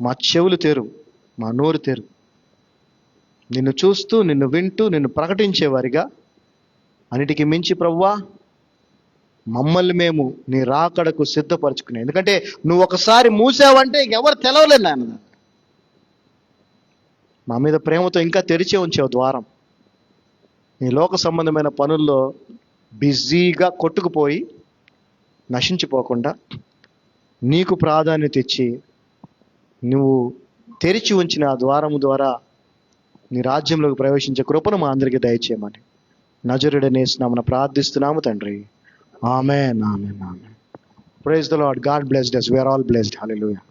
మా చెవులు తెరువు, మా నోరు తెరువు. నిన్ను చూస్తూ, నిన్ను వింటూ, నిన్ను ప్రకటించేవారిగా, అన్నిటికీ మించి ప్రభువా మమ్మల్ని మేము నీ రాకడకు సిద్ధపరచుకునే. ఎందుకంటే నువ్వు ఒకసారి మూసావంటే ఎవరు తెలవలేదు నాయన. మా మీద ప్రేమతో ఇంకా తెరిచే ఉంచావు ద్వారం. నీ లోక సంబంధమైన పనుల్లో బిజీగా కొట్టుకుపోయి నశించిపోకుండా నీకు ప్రాధాన్యత ఇచ్చి నువ్వు తెరిచి ఉంచిన ఆ ద్వారము ద్వారా నీ రాజ్యంలోకి ప్రవేశించే కృపను మా అందరికీ దయచేయమని నజరుడనే నామమున ప్రార్థిస్తున్నాము తండ్రి. ఆమేన్, ఆమేన్, ఆమేన్. Praise the Lord. God blessed us. We are all blessed. Hallelujah.